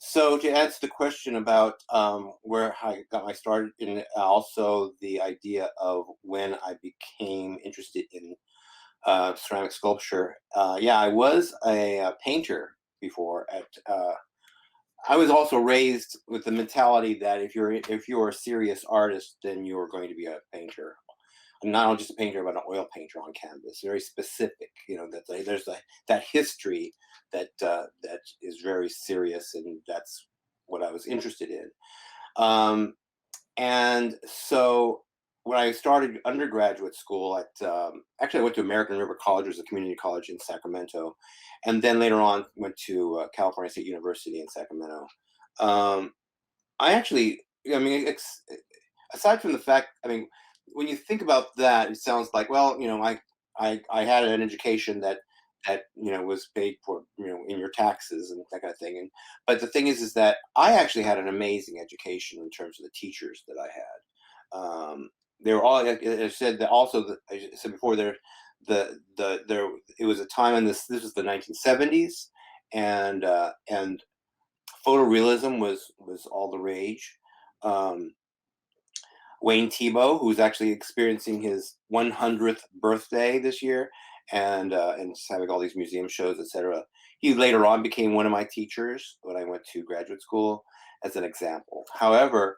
So to answer the question about where I got my start in, also the idea of when I became interested in ceramic sculpture. Yeah, I was a painter before. I was also raised with the mentality that if you're a serious artist, then you're going to be a painter. Not just a painter, but an oil painter on canvas. Very specific, that there's that history that is very serious, and that's what I was interested in. Um, and so when I started undergraduate school actually I went to American River College, which was a community college in Sacramento, and then later on went to California State University in Sacramento. Um, I actually, I mean, aside from the fact, I mean, when you think about that, it sounds like, well, I had an education that was paid for, in your taxes and that kind of thing. And but the thing is that I actually had an amazing education in terms of the teachers that I had. They were all, like I said, that also, I said before, there it was a time in this was the 1970s, and photorealism was all the rage. Um, Wayne Thiebaud, who's actually experiencing his 100th birthday this year, and just having all these museum shows, etc. He later on became one of my teachers when I went to graduate school, as an example. However,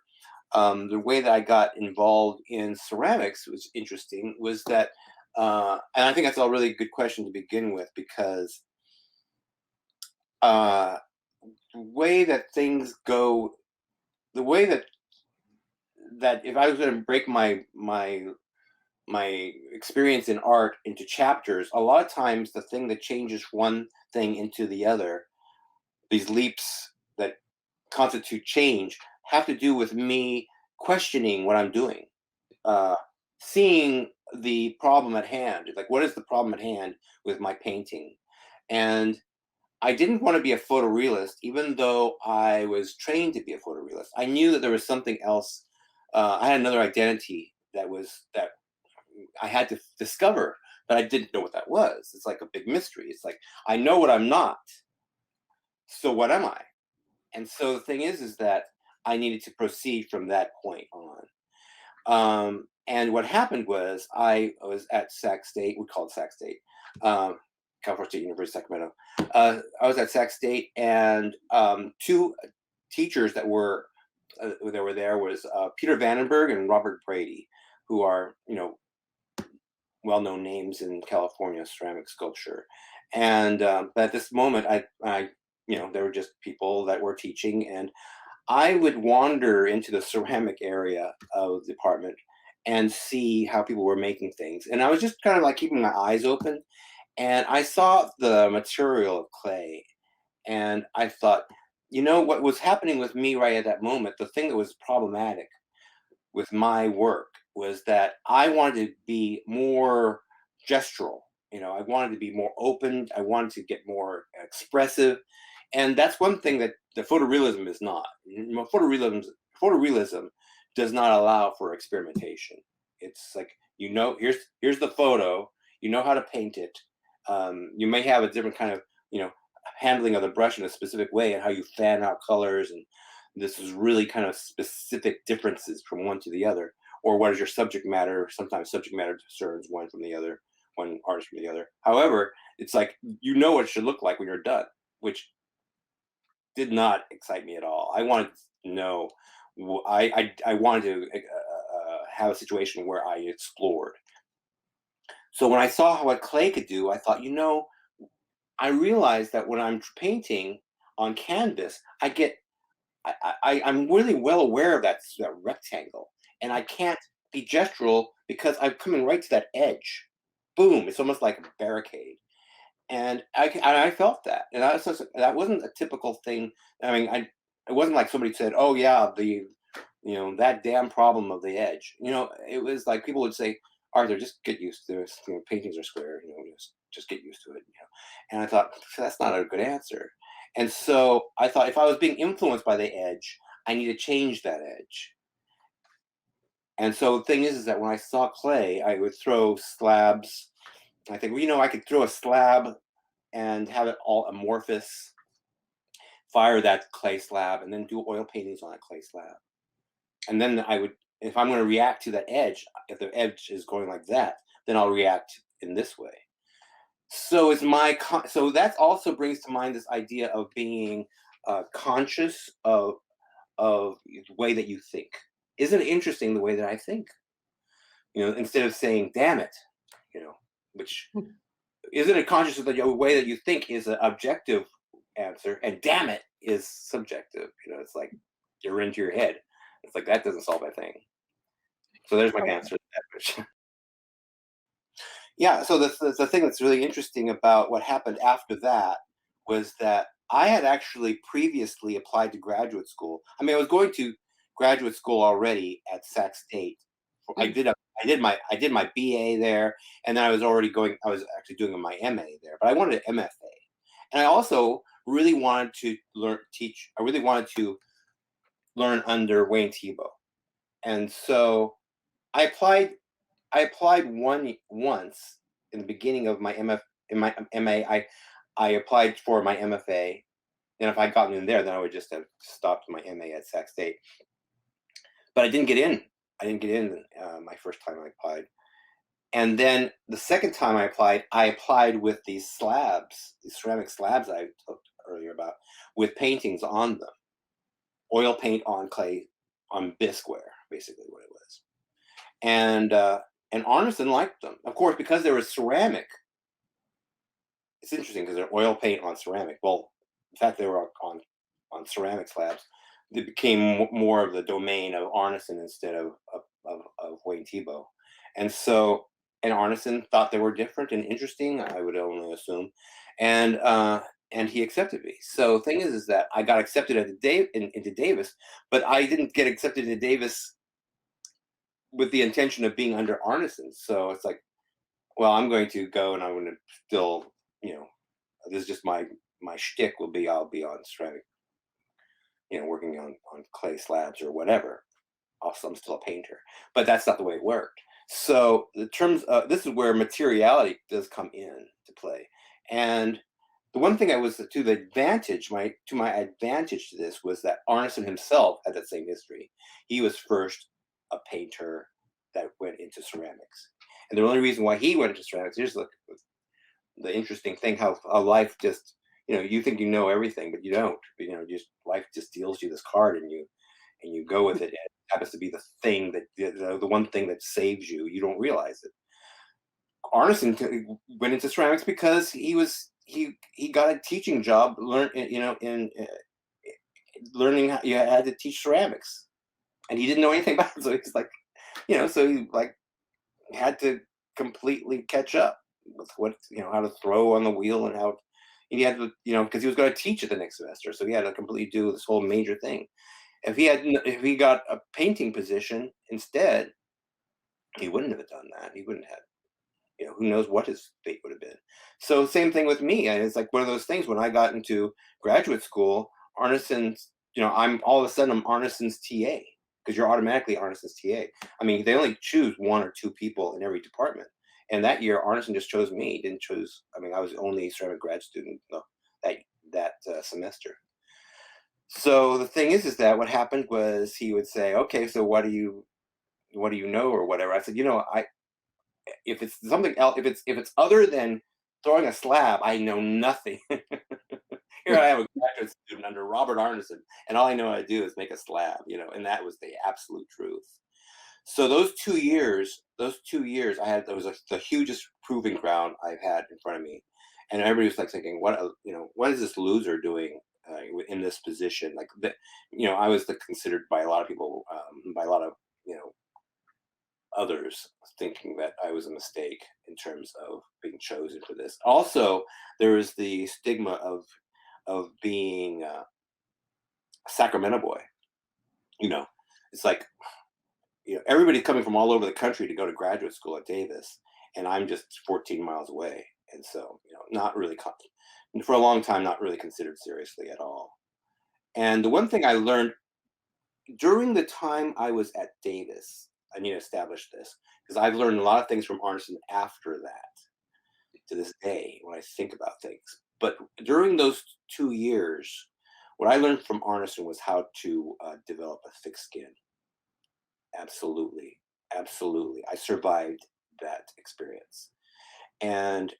the way that I got involved in ceramics was interesting. Was that, and I think that's a really good question to begin with, because uh, the way that things go, the way that if I was going to break my experience in art into chapters, a lot of times the thing that changes one thing into the other, these leaps that constitute change, have to do with me questioning what I'm doing, uh, seeing the problem at hand. Like, what is the problem at hand with my painting? And I didn't want to be a photorealist, even though I was trained to be a photorealist. I knew that there was something else. I had another identity that I had to discover, but I didn't know what that was. It's like a big mystery. It's like I know what I'm not, so what am I? And so the thing is that I needed to proceed from that point on. And what happened was I was at Sac State. We call it Sac State, California State University, Sacramento. I was at Sac State, and two teachers that were there was Peter Vandenberg and Robert Brady, who are well-known names in California ceramic sculpture. And but at this moment, there were just people that were teaching, and I would wander into the ceramic area of the department and see how people were making things. And I was just kind of like keeping my eyes open, and I saw the material of clay, and I thought, what was happening with me right at that moment, the thing that was problematic with my work was that I wanted to be more gestural. I wanted to be more open. I wanted to get more expressive, and that's one thing that the photorealism is not. Photorealism does not allow for experimentation. It's like, here's the photo. You know how to paint it. You may have a different kind of handling of the brush in a specific way, and how you fan out colors, and this is really kind of specific differences from one to the other. Or what is your subject matter? Sometimes subject matter discerns one from the other, one artist from the other. However, it's like what it should look like when you're done, which did not excite me at all. I wanted to know. I wanted to have a situation where I explored. So when I saw what clay could do, I thought, I realized that when I'm painting on canvas, I'm really well aware of that rectangle, and I can't be gestural because I'm coming right to that edge. Boom! It's almost like a barricade, and I felt that, and that wasn't a typical thing. I mean, it wasn't like somebody said, "Oh yeah, that damn problem of the edge." It was like people would say, "Arthur, just get used to this. Paintings are square. Just get used to it." And I thought, that's not a good answer. And so I thought, if I was being influenced by the edge, I need to change that edge. And so the thing is that when I saw clay, I would throw slabs. I think, I could throw a slab and have it all amorphous. fire that clay slab, and then do oil paintings on that clay slab. And then I would, if I'm going to react to that edge, if the edge is going like that, then I'll react in this way. So it's so that also brings to mind this idea of being conscious of the way that you think. Isn't it interesting the way that I think? Instead of saying "damn it," you know, which isn't it conscious that the way that you think is an objective answer, and "damn it" is subjective. It's like you're into your head. It's like that doesn't solve a thing. So there's my answer to that question. Yeah, so the thing that's really interesting about what happened after that was that I had actually previously applied to graduate school. I mean, I was going to graduate school already at Sac State. I Mm. did a I did my BA there, and then I was actually doing my MA there, but I wanted an MFA. And I also really wanted to teach. I really wanted to learn under Wayne Thiebaud. And so I applied I applied once in the beginning of my MA. I applied for my MFA, and if I'd gotten in there, then I would just have stopped my MA at Sac State. But I didn't get in. I didn't get in my first time I applied. And then the second time I applied with these slabs, these ceramic slabs I talked earlier about, with paintings on them, oil paint on clay, on bisqueware, basically what it was. And Arneson liked them, of course, because they were ceramic. It's interesting because they're oil paint on ceramic. Well, the fact they were on ceramic slabs, they became more of the domain of Arneson instead of Wayne Thiebaud. And so, and Arneson thought they were different and interesting. I would only assume, and he accepted me. So, the thing is that I got accepted into Davis, but I didn't get accepted into Davis with the intention of being under Arneson. So it's like, well, I'm going to go and I'm going to still, you know, this is just my shtick will be I'll be on ceramic, working on clay slabs or whatever. Also, I'm still a painter, but that's not the way it worked. So the terms, this is where materiality does come in to play. And the one thing I was to my advantage to this was that Arneson himself had that same history. He was first a painter that went into ceramics, and the only reason why he went into ceramics, here's the interesting thing, how life just, you think you know everything, but you don't. Just life just deals you this card, and you go with it. And it happens to be the thing that the one thing that saves you. You don't realize it. Arneson went into ceramics because he got a teaching job, in learning how you had to teach ceramics, and he didn't know anything about it. So he's like, so he like had to completely catch up with how to throw on the wheel and how he had to, because he was going to teach it the next semester, so he had to completely do this whole major thing. If he got a painting position instead, he wouldn't have done that. He wouldn't have. Who knows what his fate would have been. So same thing with me. And it's like one of those things when I got into graduate school, Arneson's, I'm all of a sudden I'm Arneson's TA because you're automatically Arneson's TA. I mean, they only choose one or two people in every department. And that year, Arneson just chose me. He didn't choose. I mean, I was the only ceramic grad student that semester. So the thing is that what happened was he would say, "Okay, so what do you know or whatever?" I said, if it's something else, if it's other than throwing a slab, I know nothing. Here I am, a graduate student under Robert Arneson, and all I know how to do is make a slab, and that was the absolute truth. So those 2 years, I had, that was the hugest proving ground I've had in front of me, and everybody was like thinking, what is this loser doing in this position? Like I was considered by a lot of people, by a lot of you know others thinking that I was a mistake in terms of being chosen for this. Also, there is the stigma of being a Sacramento boy. You know, it's like everybody's coming from all over the country to go to graduate school at Davis, and I'm just 14 miles away, and so not really for a long time, not really considered seriously at all. And the one thing I learned during the time I was at Davis, I need to establish this because I've learned a lot of things from Arneson after that to this day when I think about things. But during those 2 years, What I learned from Arneson was how to develop a thick skin. Absolutely, absolutely. I survived that experience, and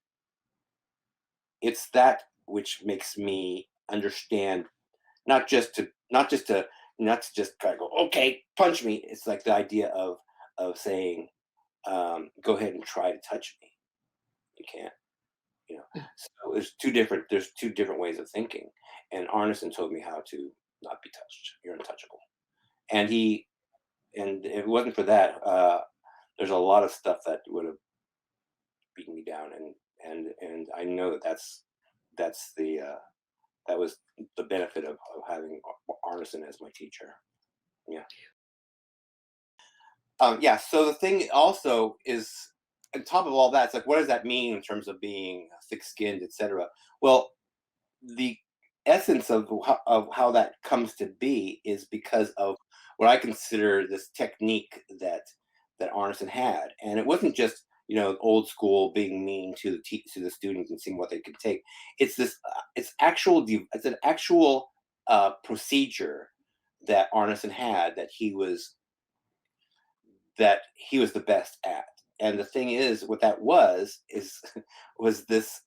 it's that which makes me understand not to just kind of go, okay, punch me. It's like the idea of saying, go ahead and try to touch me. You can't, you know. So there's two different ways of thinking. And Arneson told me how to not be touched. You're untouchable. And if it wasn't for that, there's a lot of stuff that would have beaten me down. And I know that's that was the benefit of having Arneson as my teacher. Yeah. Yeah. So the thing also is, on top of all that, it's like, what does that mean in terms of being thick-skinned, etc.? Well, the essence of how that comes to be is because of what I consider this technique that Arneson had, and it wasn't just old school being mean to to the students and seeing what they could take. It's this it's an actual procedure that Arneson had that he was the best at. And the thing is, what that was was this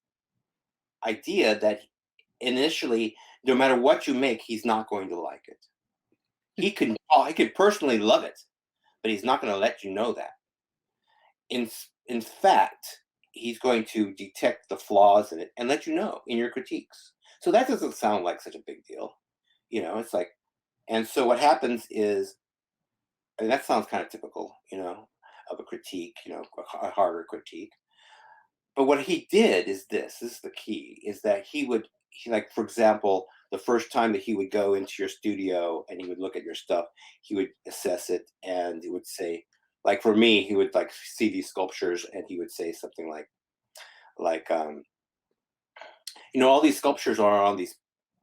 idea that initially, no matter what you make, he's not going to like it. He could personally love it, but he's not going to let you know that. In fact, he's going to detect the flaws in it and let you know in your critiques. So that doesn't sound like such a big deal. It's like, and so what happens is, and that sounds kind of typical, of a critique, a harder critique. But what he did is this is the key, is that like, for example, the first time that he would go into your studio and he would look at your stuff, he would assess it and he would say, like, for me, he would like see these sculptures and he would say something like all these sculptures are on these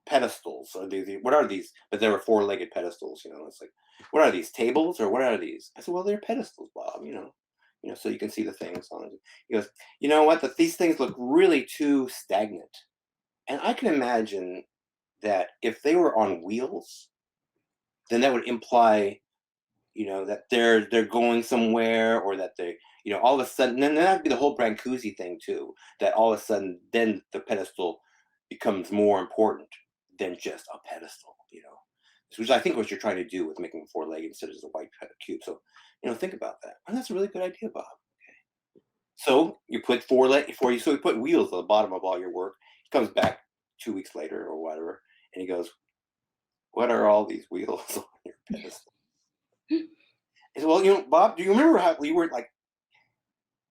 pedestals, or what are these? But there were four-legged pedestals. It's like, what are these, tables, or what are these? I said, well, they're pedestals, Bob. So you can see the things on it. He goes, you know what? That these things look really too stagnant, and I can imagine that if they were on wheels, then that would imply, that they're going somewhere, or that they, all of a sudden, then that'd be the whole Brancusi thing too. That all of a sudden, then the pedestal becomes more important than just a pedestal. Which I think what you're trying to do with making four leg instead of just a white cube. So, think about that. And that's a really good idea, Bob. So you put so you put wheels at the bottom of all your work. He comes back 2 weeks later or whatever, and he goes, "What are all these wheels on your pedestal?" I said, "Well, Bob, do you remember how we were like?"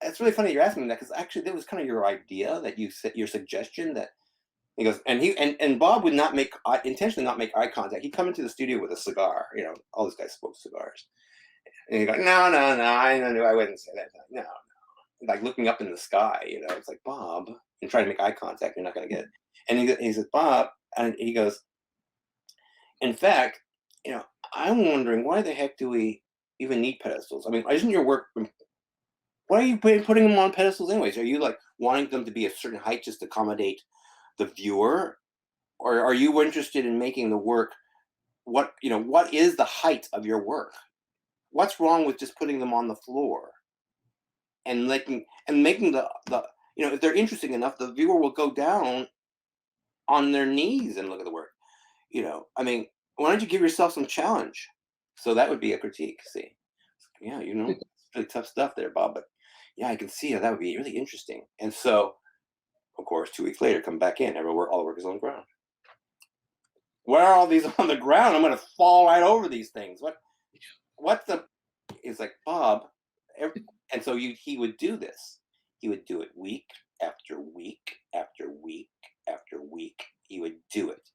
It's really funny you're asking me that, because actually that was kind of your idea, that you said, your suggestion, that he goes, and Bob would not intentionally not make eye contact. He'd come into the studio with a cigar. All these guys smoke cigars, and he'd go, "No, no, no, I wouldn't say that. No, like looking up in the sky, it's like, Bob, and trying to make eye contact, you're not going to get it." And he says, Bob, and he goes, in fact, you know, I'm wondering, why the heck do we even need pedestals? I mean, isn't your work, why are you putting them on pedestals anyways? Are you like wanting them to be a certain height just to accommodate the viewer? Or are you interested in making the work, what is the height of your work? What's wrong with just putting them on the floor and making the if they're interesting enough, the viewer will go down on their knees and look at the work. I mean, why don't you give yourself some challenge? So that would be a critique. See, yeah, it's really tough stuff there, Bob. But yeah, I can see how that would be really interesting. And so, of course, 2 weeks later, come back in. All the work is on the ground. Why are all these on the ground? I'm going to fall right over these things. What the? It's like, Bob. And so he would do this. He would do it week after week after week after week. He would do it.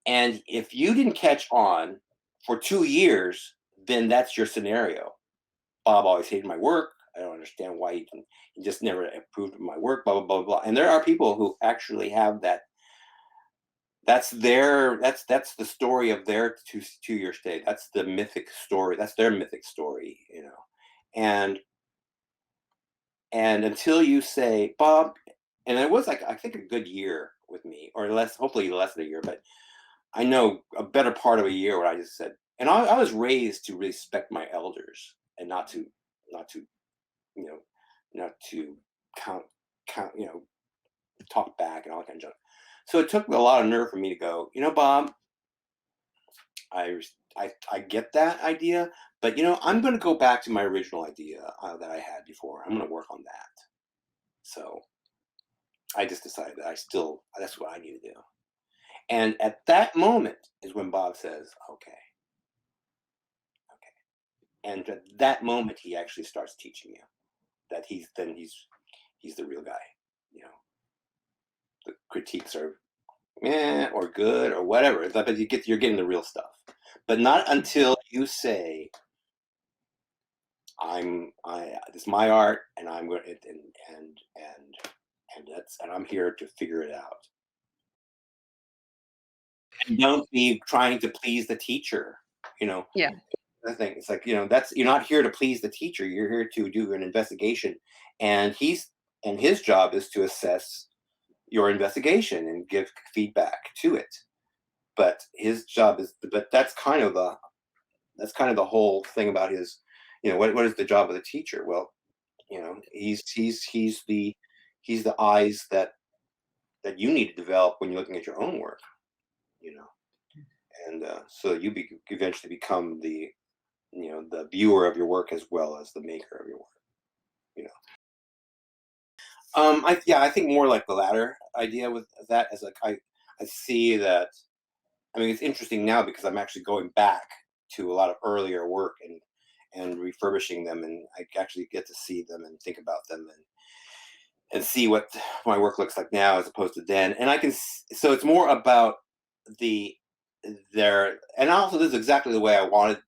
And if you didn't catch on for 2 years, then that's your scenario. Bob always hated my work. I don't understand why he just never approved of my work, blah, blah, blah, blah. And there are people who actually have that. That's the story of their 2 year stay. That's the mythic story. That's their mythic story. And until you say, Bob, and it was like, I think, a good year with me, or less, hopefully less than a year, but I know a better part of a year where I just said, and I was raised to respect my elders and not to you know not to count count talk back and all that kind of junk. So it took a lot of nerve for me to go, Bob, I get that idea, but I'm going to go back to my original idea that I had before. I'm going to work on that. So I just decided that that's what I need to do. And at that moment is when Bob says, okay, okay. And at that moment, he actually starts teaching you that he's the real guy. You know, the critiques are or good or whatever. But you're getting the real stuff. But not until you say, it's my art, and I'm going and I'm here to figure it out. And don't be trying to please the teacher. You know, Yeah. I think it's like, that's you're not here to please the teacher. You're here to do an investigation, and his job is to assess your investigation and give feedback to it. But his job is, but that's kind of the whole thing about his, what is the job of the teacher? Well, he's the eyes that you need to develop when you're looking at your own work, you know, and so eventually become the viewer of your work as well as the maker of your work. You know, I think more like the latter idea with that, as like I see that. I mean, it's interesting now because I'm actually going back to a lot of earlier work and refurbishing them, and I actually get to see them and think about them and see what my work looks like now as opposed to then. And so it's more about the and also this is exactly the way I wanted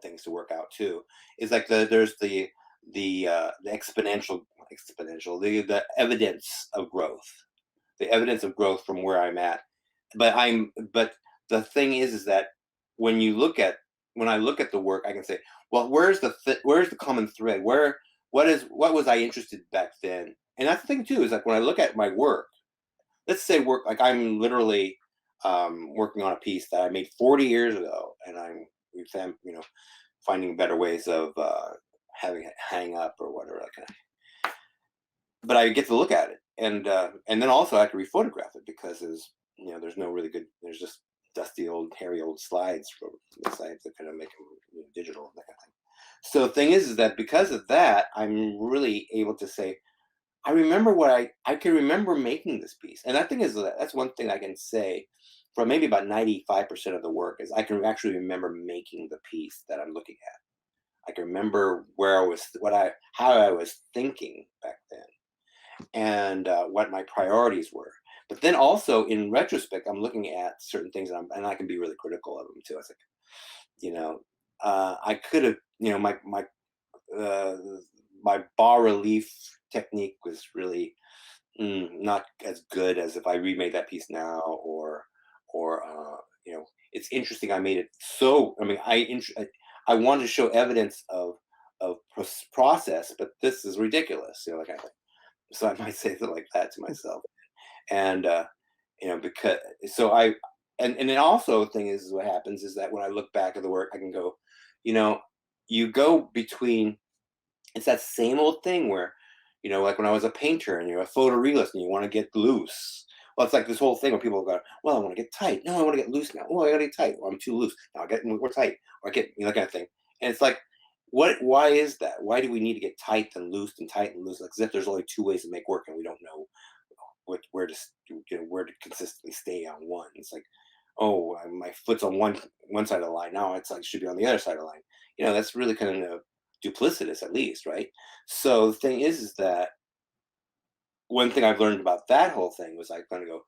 things to work out too. Is like there's the exponential the evidence of growth, the evidence of growth from where I'm at. But the thing is that when you look at when I look at the work, I can say, well, where's the common thread? What was I interested back then? And that's the thing too, is like when I look at my work, let's say work like I'm literally working on a piece that I made 40 years ago, and finding better ways of having it hang up or whatever. But I get to look at it, and then also I have to rephotograph it because there's no really good. There's just dusty old hairy old slides from the sites that kind of make them digital and that kind of thing. So the thing is that because of that, I'm really able to say I remember what I can remember making this piece, and that thing is that's one thing I can say for maybe about 95% of the work is I can actually remember making the piece that I'm looking at. I can remember where I was, how I was thinking back then, and what my priorities were. But then also in retrospect, I'm looking at certain things, and I can be really critical of them too. I was like, I could have, uh, my bas relief technique was really not as good as if I remade that piece now, or it's interesting. I made it so. I mean, I wanted to show evidence of process, but this is ridiculous. Like so I might say something like that to myself, and because so I and then also the thing is what happens is that when I look back at the work, I can go, you know, you go between. It's that same old thing where, like when I was a painter and you're a photorealist and you want to get loose. Well, it's like this whole thing where people go, well, I want to get tight. No, I want to get loose now. Oh, I got to get tight. Well, I'm too loose. Now I get more tight. Or I get, that kind of thing. And it's like, why is that? Why do we need to get tight and loose and tight and loose? Like, as if there's only two ways to make work and we don't know where to consistently stay on one. It's like, oh, my foot's on one side of the line. Now it's like, should be on the other side of the line. That's really kind of duplicitous, at least, right? So the thing is that one thing I've learned about that whole thing was I kind of go,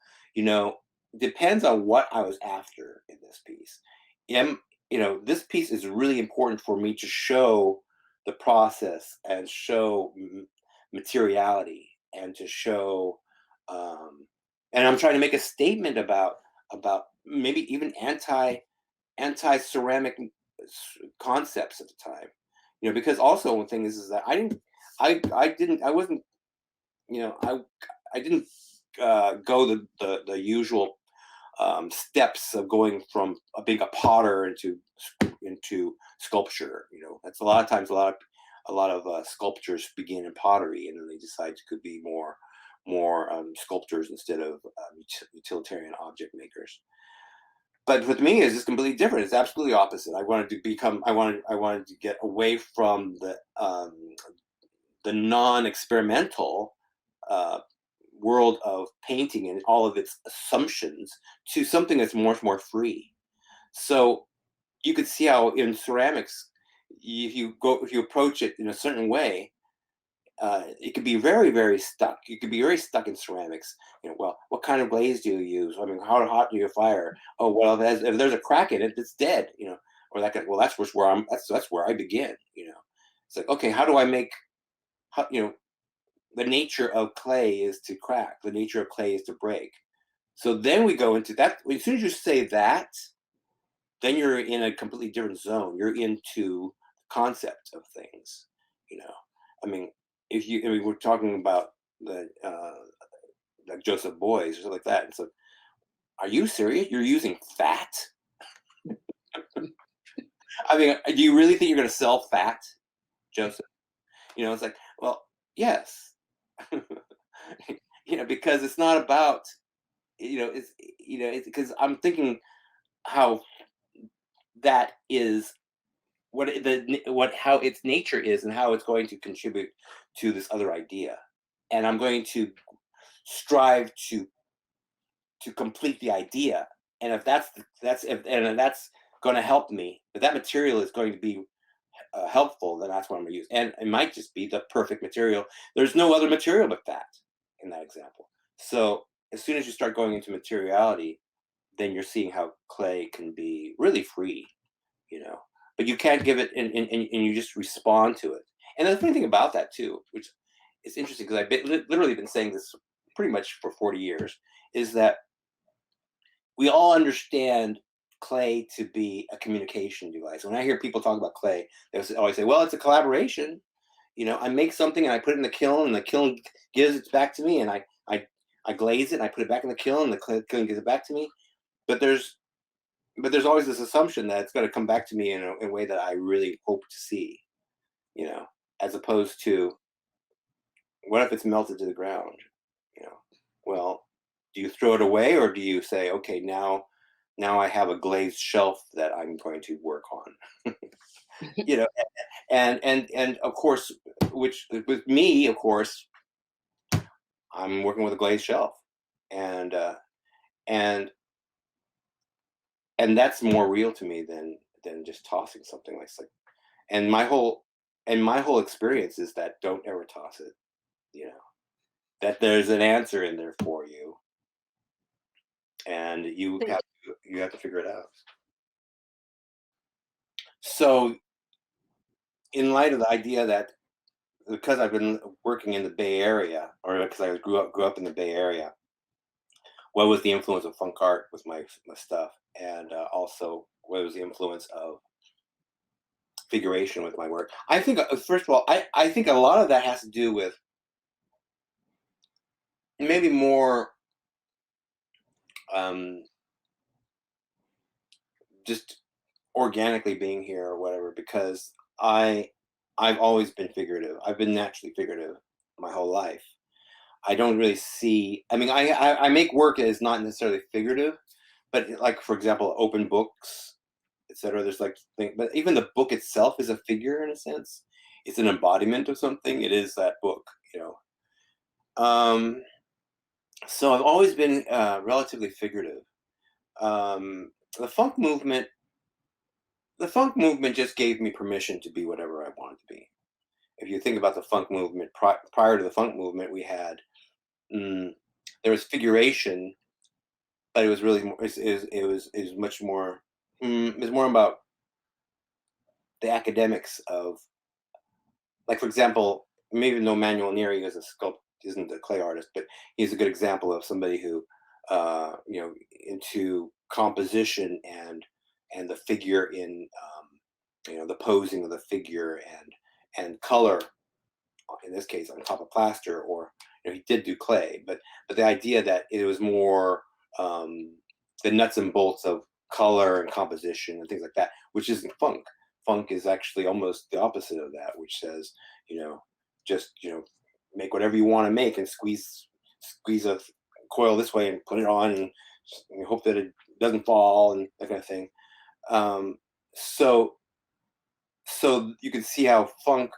depends on what I was after in this piece. Am this piece is really important for me to show the process and show materiality and to show, and I'm trying to make a statement about maybe even anti ceramic concepts at the time, because also one thing is that I wasn't, I didn't go the usual. steps of going from being a potter into sculpture. That's a lot of times a lot of sculptures begin in pottery, and then they decide to could be more sculptors instead of utilitarian object makers. But with me, it's just completely different. It's absolutely opposite. I wanted to get away from the non-experimental uh, world of painting and all of its assumptions to something that's much more free. So you could see how in ceramics, if you approach it in a certain way, it could be very, very stuck. You could be very stuck in ceramics. Well, what kind of glaze do you use? I mean, how hot do you fire? Oh, well, if there's a crack in it, it's dead. Or well, that's where I begin. It's like, okay, how do I make, how, the nature of clay is to crack. The nature of clay is to break. So then we go into that. As soon as you say that, then you're in a completely different zone. You're into the concept of things. You know, I mean, I mean, we're talking about the like Joseph Beuys or something like that. And so, are you serious? You're using fat? I mean, do you really think you're going to sell fat, Joseph? It's like, well, yes, because it's not about, it's because I'm thinking how that is what how its nature is and how it's going to contribute to this other idea, and I'm going to strive to complete the idea. And if that's going to help me, if that material is going to be helpful, then that's what I'm going to use. And it might just be the perfect material. There's no other material but that in that example. So as soon as you start going into materiality, then you're seeing how clay can be really free, you know. But you can't give it, and you just respond to it. And the funny thing about that too, which is interesting because literally been saying this pretty much for 40 years, is that we all understand clay to be a communication device. When I hear people talk about clay, they always say, "Well, it's a collaboration." I make something and I put it in the kiln, and the kiln gives it back to me, and I glaze it and I put it back in the kiln, and the kiln gives it back to me. But there's always this assumption that it's going to come back to me in a way that I really hope to see, you know, as opposed to what if it's melted to the ground, you know? Well, do you throw it away, or do you say, okay, now I have a glazed shelf that I'm going to work on, you know? And of course, which with me, of course, I'm working with a glazed shelf, and and and that's more real to me than just tossing something like. And my whole experience is that don't ever toss it, you know, that there's an answer in there for you, and you have to figure it out. So in light of the idea that because I've been working in the Bay Area, or because I grew up in the Bay Area, what was the influence of funk art with my stuff, and also what was the influence of figuration with my work? I think first of all, I think a lot of that has to do with maybe more um, just organically being here or whatever, because I've always been figurative. I've been naturally figurative my whole life. I don't really see. I mean, I make work that is not necessarily figurative, but like for example, open books, etc. There's like but even the book itself is a figure in a sense. It's an embodiment of something. It is that book, you know. Um, so I've always been relatively figurative. Um, the funk movement the funk movement just gave me permission to be whatever I wanted to be. If you think about the funk movement, prior to the funk movement, we had mm, there was figuration, but it was really more. It was much more. It was more about the academics of, like for example, maybe no Manuel Neri is a sculpt isn't a clay artist, but he's a good example of somebody who, into composition and the figure in, the posing of the figure and color, in this case on top of plaster, or he did do clay, but the idea that it was more, um, the nuts and bolts of color and composition and things like that, which isn't funk. Funk is actually almost the opposite of that, which says, you know, just make whatever you want to make and squeeze a coil this way and put it on and you hope that it doesn't fall and that kind of thing. Um, so so you can see how funk,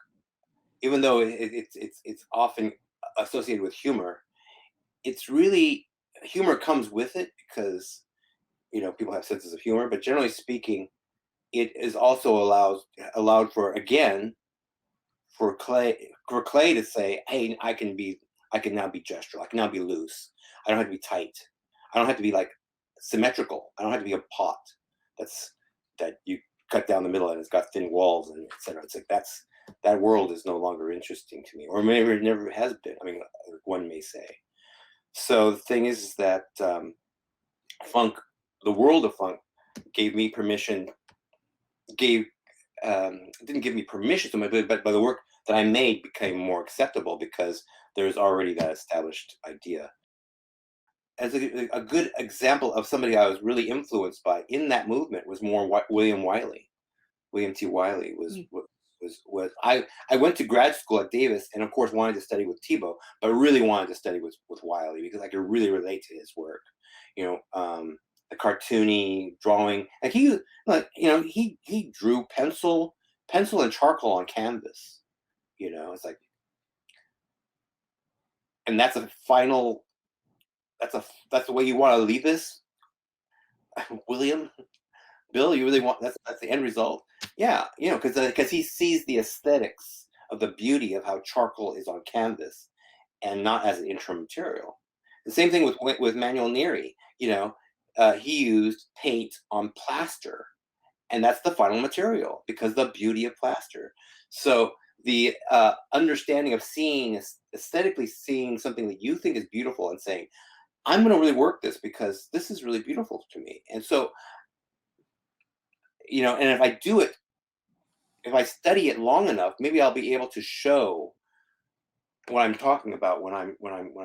even though it's often associated with humor, it's really humor comes with it because people have senses of humor, but generally speaking, it is also allowed for, again, for Clay to say, hey, I can now be gestural, I can now be loose, I don't have to be tight, I don't have to be like symmetrical, I don't have to be a pot that's that you cut down the middle and it's got thin walls and etc. It's like that world is no longer interesting to me, or maybe it never has been. I mean, one may say. So the thing is that funk, the world of funk, gave me permission, gave didn't give me permission to but by the work that I made became more acceptable because there's already that established idea. As a good example of somebody I was really influenced by in that movement was more William Wiley. William T. Wiley Mm. was I went to grad school at Davis and of course wanted to study with Tebow, but really wanted to study with Wiley because I could really relate to his work. The cartoony drawing, and he drew pencil and charcoal on canvas. It's like, and that's a final. That's the way you want to leave this, William. Bill, you really want that's the end result? Yeah, because he sees the aesthetics of the beauty of how charcoal is on canvas and not as an interim material. The same thing with Manuel Neri. He used paint on plaster, and that's the final material because the beauty of plaster. So the understanding of seeing aesthetically seeing something that you think is beautiful and saying, I'm going to really work this because this is really beautiful to me. And so, and if I study it long enough, maybe I'll be able to show what I'm talking about when I'm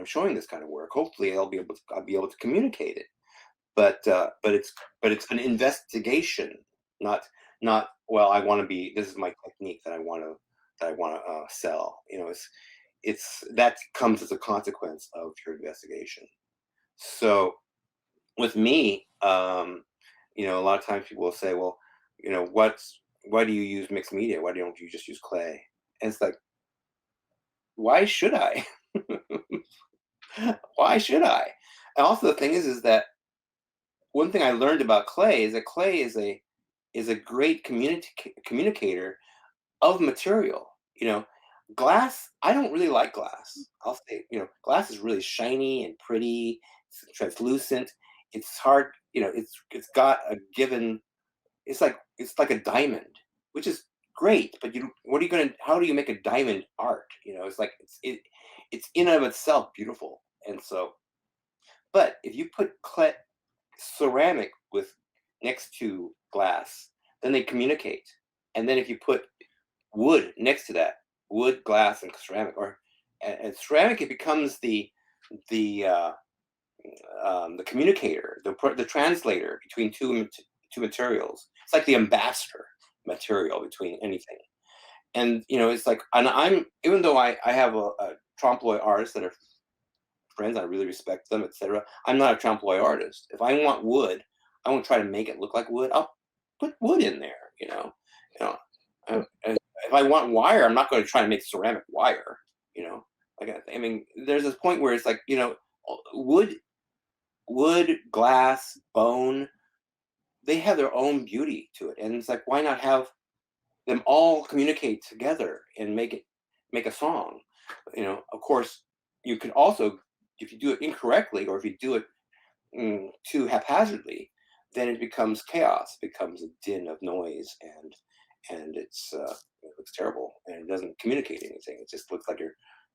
showing this kind of work. Hopefully, I'll be able to communicate it. But it's an investigation, not well. I want to be. This is my technique that I want to sell. It's that comes as a consequence of your investigation. So with me, a lot of times people will say, well, why do you use mixed media? Why don't you just use clay? And it's like, why should I? Why should I? And also the thing is that one thing I learned about clay is that clay is a great communicator of material. Glass. I don't really like glass. I'll say, glass is really shiny and pretty, it's translucent. It's hard. It's got a given. It's like a diamond, which is great. But what are you gonna? How do you make a diamond art? It's like it's in and of itself beautiful. And so, but if you put ceramic with next to glass, then they communicate. And then if you put wood next to that, wood, glass, and ceramic, or and ceramic, it becomes the the communicator, the translator between two materials. It's like the ambassador material between anything. And it's like, and I'm even though I have a trompe l'oeil artist that are friends, I really respect them, etc. I'm not a trompe l'oeil artist. If I want wood, I won't try to make it look like wood. I'll put wood in there. You know. If I want wire, I'm not going to try to make ceramic wire. You know, I mean, there's this point where it's like, wood, glass, bone, they have their own beauty to it, and it's like, why not have them all communicate together and make a song? Of course, you can also, if you do it incorrectly or if you do it too haphazardly, then it becomes chaos, becomes a din of noise, and it looks terrible and it doesn't communicate anything. It just looks like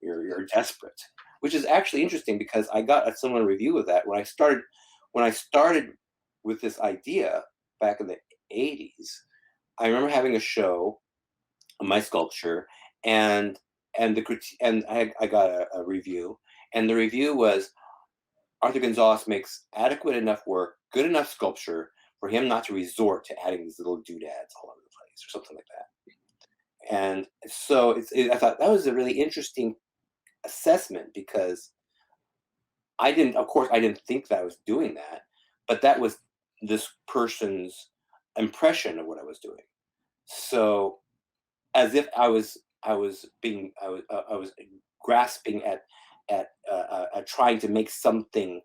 you're desperate, which is actually interesting because I got a similar review of that when I started with this idea back in the 80s. I remember having a show on my sculpture, and and I got a review, and the review was, Arthur Gonzalez makes adequate enough work, good enough sculpture for him not to resort to adding these little doodads all over the place or something like that. And so I thought that was a really interesting assessment because of course, I didn't think that I was doing that, but that was this person's impression of what I was doing. So as if I was grasping at trying to make something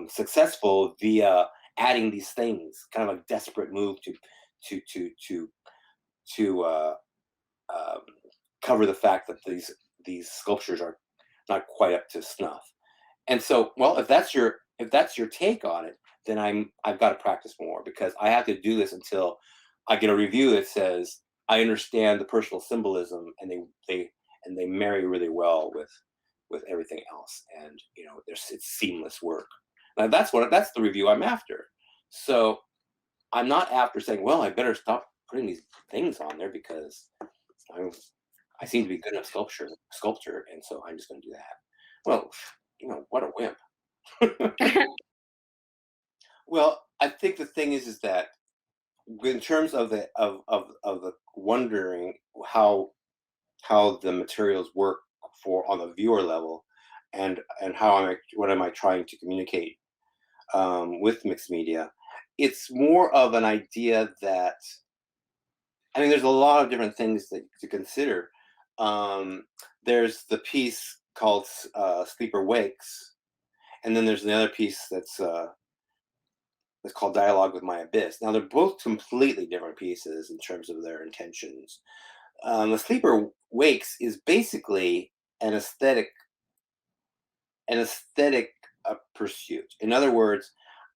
successful via adding these things, kind of a desperate move to to to to um, cover the fact that these sculptures are not quite up to snuff. And so, well, if that's your take on it, then I've got to practice more because I have to do this until I get a review that says I understand the personal symbolism and they marry really well with everything else, and it's seamless work. Now that's the review I'm after. So I'm not after saying, well, I better stop putting these things on there because I'm I seem to be good at sculpture, and so I'm just going to do that. Well, what a wimp. Well, I think the thing is that in terms of the wondering how the materials work for on the viewer level, and what am I trying to communicate with mixed media, it's more of an idea that I mean, there's a lot of different things to consider. Um, there's the piece called Sleeper Wakes, and then there's another piece that's called Dialogue with My Abyss. Now, they're both completely different pieces in terms of their intentions. The Sleeper Wakes is basically an aesthetic an aesthetic pursuit. In other words,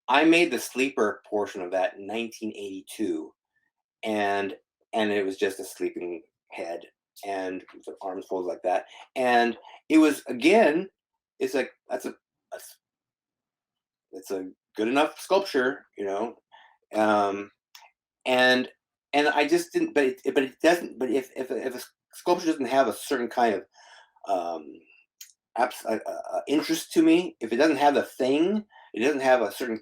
I made the sleeper portion of that in 1982, and it was just a sleeping head and with the arms folded like that, and it was again, it's like that's it's a good enough sculpture, um, and I just didn't, but it doesn't, but if a sculpture doesn't have a certain kind of um, interest to me, if it doesn't have the thing, it doesn't have a certain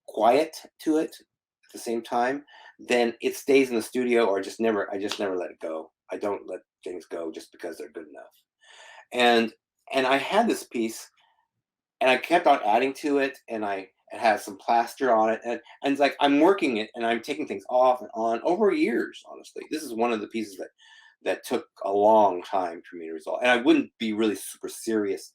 quiet to it at the same time, then it stays in the studio, or I just never let it go. I don't let things go just because they're good enough. And I had this piece, and I kept on adding to it, and it has some plaster on it, and it's like I'm working it, and I'm taking things off and on over years. Honestly, this is one of the pieces that took a long time for me to resolve, and I wouldn't be really super serious,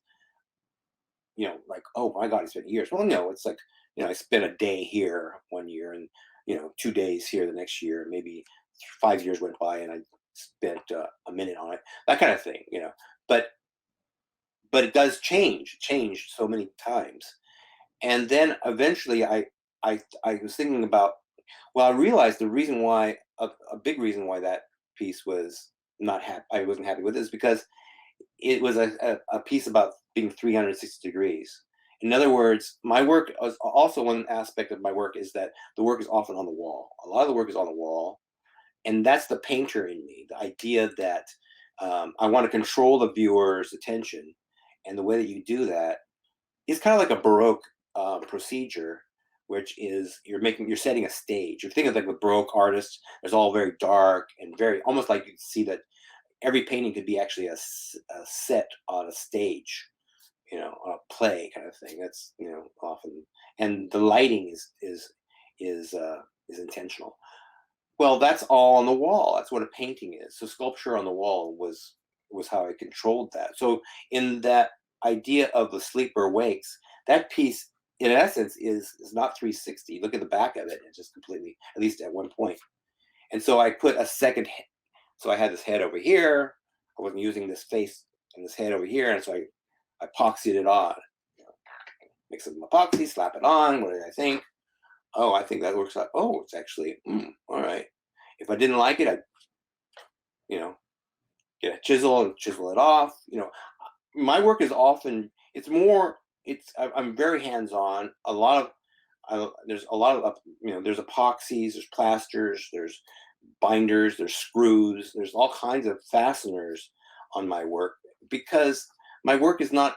like, oh my God, he spent years. Well, no, it's like, I spent a day here one year, and 2 days here the next year. Maybe 5 years went by, and I spent a minute on it. That kind of thing. But it does change so many times. And then eventually, I was thinking about. Well, I realized the reason why a big reason why that piece was not happy. I wasn't happy with it is because it was a piece about being 360 degrees. In other words, my work is also one aspect of my work is that the work is often on the wall. A lot of the work is on the wall, and that's the painter in me. The idea that I want to control the viewer's attention, and the way that you do that is kind of like a Baroque procedure, which is you're setting a stage. You're thinking like with Baroque artists, it's all very dark and very almost like you can see that every painting could be actually a set on a stage, on a play kind of thing. That's often, and the lighting is intentional. Well, that's all on the wall. That's what a painting is. So sculpture on the wall was how I controlled that. So in that idea of the sleeper wakes, that piece in essence is not 360. Look at the back of it, it's just completely, at least at one point. And so I put a second. So I had this head over here. I wasn't using this face and this head over here, and so I epoxied it on. Mix some epoxy, slap it on. What did I think? Oh, I think that works out. Oh, it's actually all right. If I didn't like it, I'd you know get a chisel and chisel it off. My work is often I'm very hands on. There's a lot of there's epoxies, there's plasters, there's binders, there's screws, there's all kinds of fasteners on my work because my work is not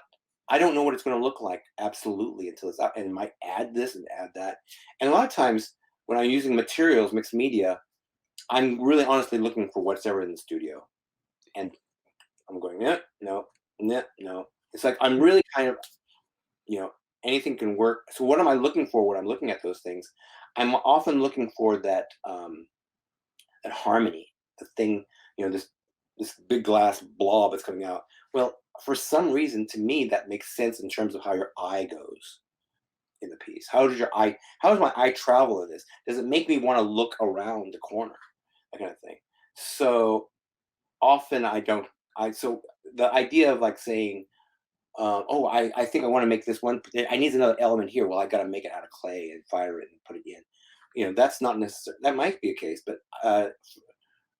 I don't know what it's going to look like absolutely until it's out, and it might add this and add that. And a lot of times when I'm using materials, mixed media, I'm really honestly looking for what's ever in the studio, and I'm going, yeah, no, no, no. It's like I'm really kind of, you know, anything can work. So what am I looking for when I'm looking at those things? I'm often looking for that harmony, the thing, this big glass blob that's coming out. Well, for some reason, to me, that makes sense in terms of how your eye goes in the piece. How does my eye travel in this? Does it make me want to look around the corner? That kind of thing. So often I don't, so the idea of like saying, oh, I think I want to make this one, I need another element here. Well, I got to make it out of clay and fire it and put it in. That's not necessary. That might be a case, but I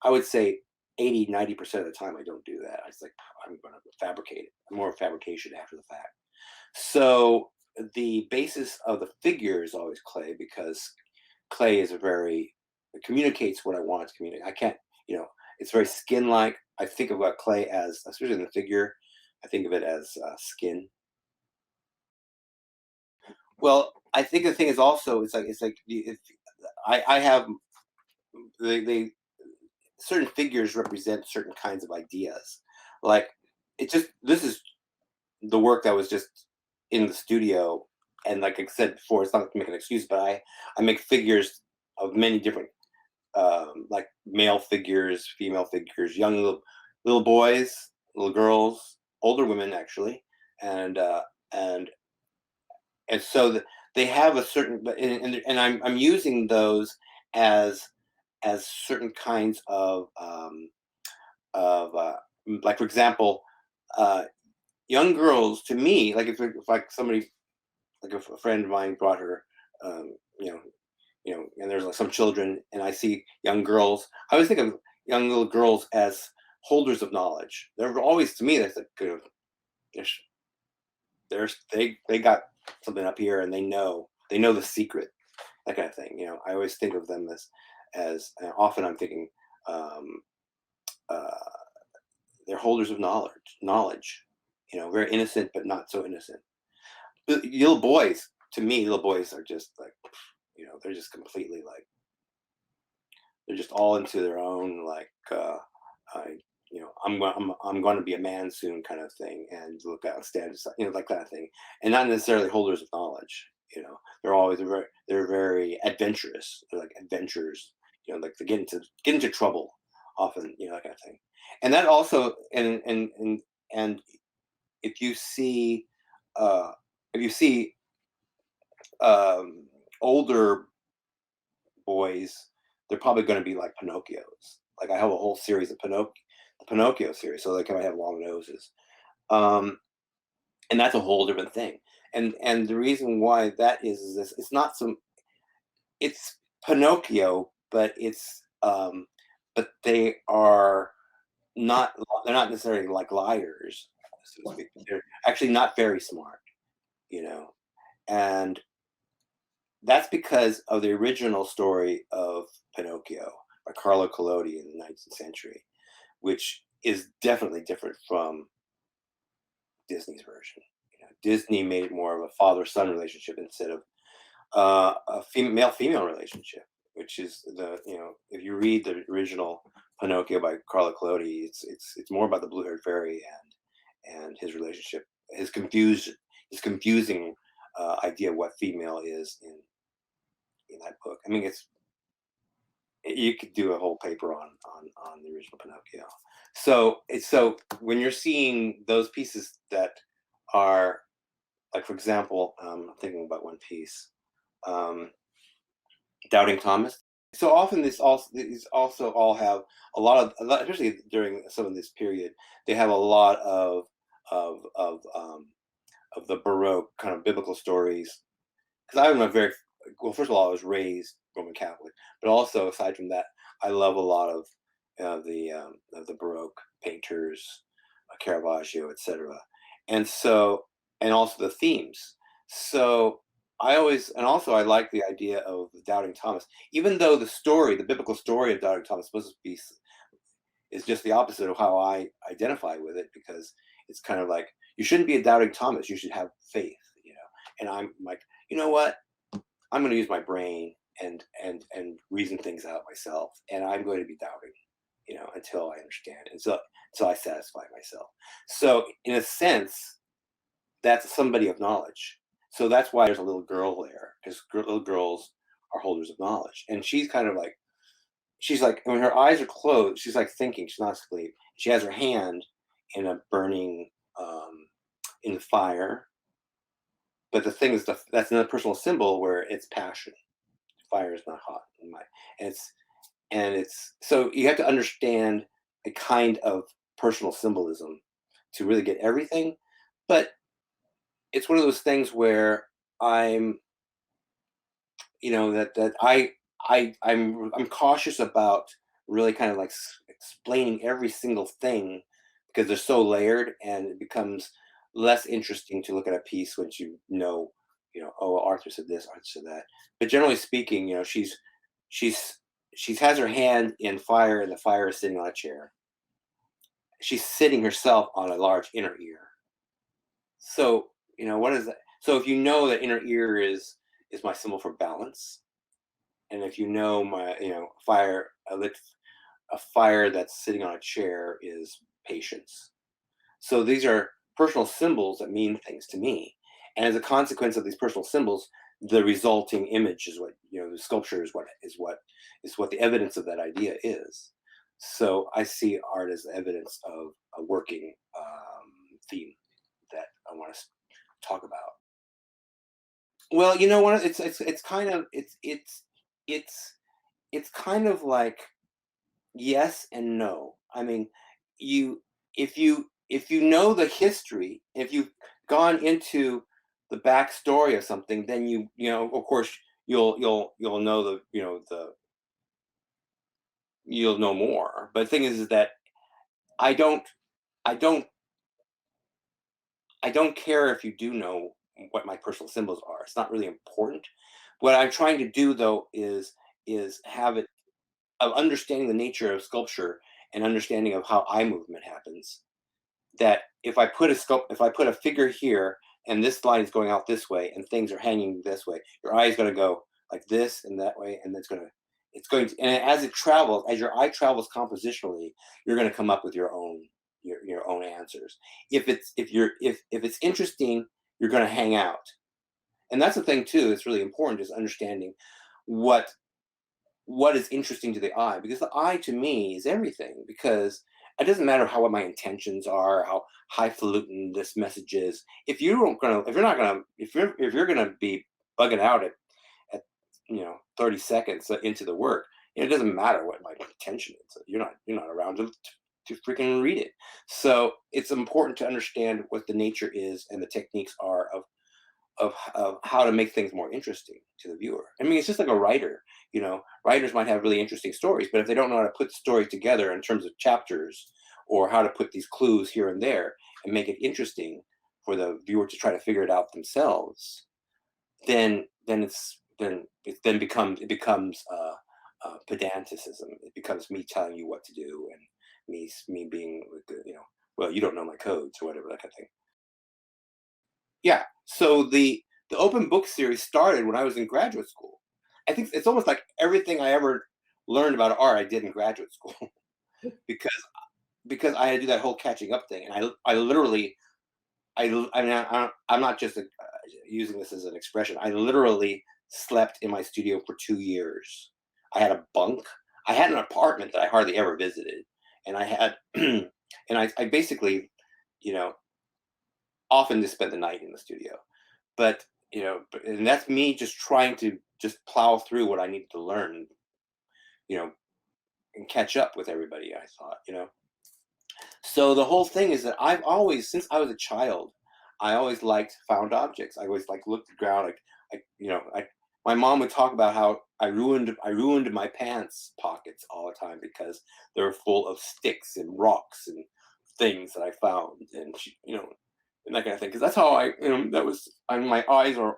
would say 80, 90% of the time I don't do that. I was like, I'm going to fabricate it. More fabrication after the fact. So the basis of the figure is always clay because clay is it communicates what I want it to communicate. I can't, it's very skin like. I think about clay as, especially in the figure, I think of it as skin. Well, I think the thing is also, it's like, I have, they certain figures represent certain kinds of ideas. Like this is the work that was just in the studio, and like I said before, it's not to make an excuse, but I make figures of many different, like male figures, female figures, young little boys, little girls, older women actually, and and and so they have a certain, and I'm using those as certain kinds of like for example, uh, young girls to me, like if like somebody, like if a friend of mine brought her, um, you know, and there's like some children, and I see young girls. I always think of young little girls as holders of knowledge. They're always to me that's like there's, they got something up here, and they know the secret, that kind of thing. I always think of them as often I'm thinking, um, uh, they're holders of knowledge. Very innocent but not so innocent. But little boys, to me, little boys are just like, they're just completely like, they're just all into their own, like, I, I'm going to be a man soon kind of thing, and look out, stand aside, like that thing, and not necessarily holders of knowledge. They're very adventurous. They're like adventurers. Like they get into trouble often. That kind of thing, and that also, and if you see, uh, if you see um, older boys, they're probably going to be like Pinocchios. Like I have a whole series of the Pinocchio series, so they kind of have long noses, um, and that's a whole different thing. And the reason why that is this: it's not some, it's Pinocchio, but they are not, they're not necessarily like liars, so to speak. They're actually not very smart, you know, and that's because of the original story of Pinocchio by Carlo Collodi in the 19th century, which is definitely different from Disney's version. Disney made it more of a father-son relationship instead of a male-female relationship, which is if you read the original Pinocchio by Carlo Collodi, it's more about the blue-haired fairy and his relationship, his confusing idea of what female is in that book. I mean, you could do a whole paper on the original Pinocchio. So when you're seeing those pieces that are, like for example, I'm thinking about one piece, um, Doubting Thomas. So often these also all have especially during some of this period, they have a lot of the Baroque kind of biblical stories, because I'm a very, well. First of all, I was raised Roman Catholic, but also aside from that, I love a lot of the Baroque painters, Caravaggio, etc. And so, and also the themes. So I like the idea of the Doubting Thomas, even though the biblical story of Doubting Thomas is just the opposite of how I identify with it, because it's kind of like You shouldn't be a doubting Thomas. You should have faith, you know. And I'm like, you know what? I'm going to use my brain and reason things out myself, and I'm going to be doubting, you know, until I understand, and so until I satisfy myself. So, in a sense, that's somebody of knowledge. So that's why there's a little girl there, because little girls are holders of knowledge, and she's like when her eyes are closed, she's like thinking. She's not asleep. She has her hand in a burning um, in the fire. But the thing is, that's another personal symbol where it's passion. Fire is not hot in my, and it's so you have to understand a kind of personal symbolism to really get everything. But it's one of those things where I'm, you know, that I'm cautious about really kind of like explaining every single thing because they're so layered, and it becomes less interesting to look at a piece once you know, oh, Arthur said this, Arthur said that. But generally speaking, you know, she's she has her hand in fire, and the fire is sitting on a chair. She's sitting herself on a large inner ear. So, you know, what is that? So if you know that inner ear is my symbol for balance, and if you know my, you know, a fire that's sitting on a chair is patience. So these are personal symbols that mean things to me. And as a consequence of these personal symbols, the resulting image is what, you know, the sculpture is what the evidence of that idea is. So I see art as evidence of a working theme that I want to talk about. Well, you know what? It's kind of it's it's kind of like yes and no. I mean, you if you know the history, if you've gone into the backstory of something, then you know, of course, you'll know the, you know, the you'll know more. But the thing is that I don't I don't I don't care if you do know what my personal symbols are. It's not really important. What I'm trying to do though is have it of understanding the nature of sculpture and understanding of how eye movement happens, that if I put a figure here and this line is going out this way and things are hanging this way, your eye is going to go like this and that way, and it's going to, and as it travels, as your eye travels compositionally, you're going to come up with your own answers. If it's interesting, you're going to hang out. And that's the thing too, that's really important, is understanding what what is interesting to the eye, because the eye to me is everything, because it doesn't matter how what my intentions are, how highfalutin this message is. If you're gonna be bugging out at, you know, 30 seconds into the work, you know, it doesn't matter what my intention is. You're not around to freaking read it. So it's important to understand what the nature is and the techniques are of how to make things more interesting to the viewer. I mean, it's just like a writer. You know, writers might have really interesting stories, but if they don't know how to put the story together in terms of chapters, or how to put these clues here and there and make it interesting for the viewer to try to figure it out themselves, then it becomes pedanticism. It becomes me telling you what to do, and me being like, you know, well, you don't know my codes or whatever, that kind of thing. Yeah. So the open book series started when I was in graduate school. I think it's almost like everything I ever learned about art I did in graduate school because I had to do that whole catching up thing, and I literally I mean I'm not just using this as an expression. I literally slept in my studio for 2 years. I had a bunk. I had an apartment that I hardly ever visited, and I had and I basically, you know, often just spent the night in the studio. But, you know, and that's me just trying to just plow through what I need to learn, you know, and catch up with everybody, I thought, you know. So the whole thing is that I've always, since I was a child, I always liked found objects. I always like looked at the ground, you know, my mom would talk about how I ruined my pants pockets all the time because they were full of sticks and rocks and things that I found, and she, you know, and that kind of thing. Because that's how I, you know, that was, my eyes are,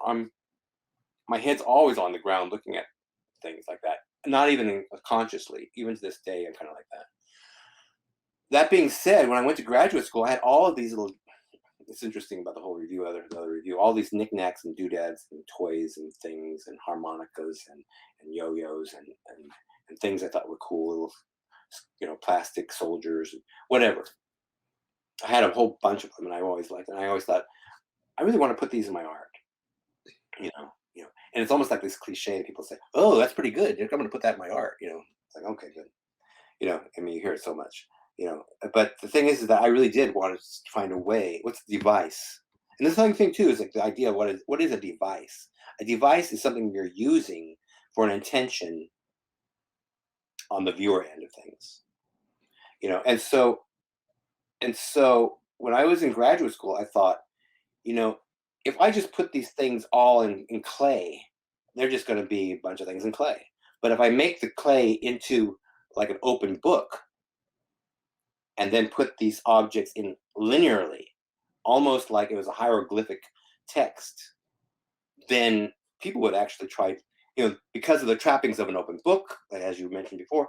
my head's always on the ground looking at things like that. Not even consciously, even to this day, I'm kind of like that. That being said, when I went to graduate school, I had all of these little it's interesting about the whole review, the other review, all these knickknacks and doodads and toys and things and harmonicas and yo-yos and things I thought were cool, little, plastic soldiers, whatever. I had a whole bunch of them, and I always liked, and I always thought, I really want to put these in my art, and it's almost like this cliche that people say, "Oh, that's pretty good. I'm going to put that in my art." It's like, okay, good. I mean, you hear it so much, but the thing is that I really did want to find a way. What's the device? And this other thing too is like the idea of what is a device? A device is something you're using for an intention on the viewer end of things, and so when I was in graduate school, I thought, you know, if I just put these things all in clay, they're just going to be a bunch of things in clay. But if I make the clay into like an open book and then put these objects in linearly, almost like it was a hieroglyphic text, then people would actually try, because of the trappings of an open book, like as you mentioned before,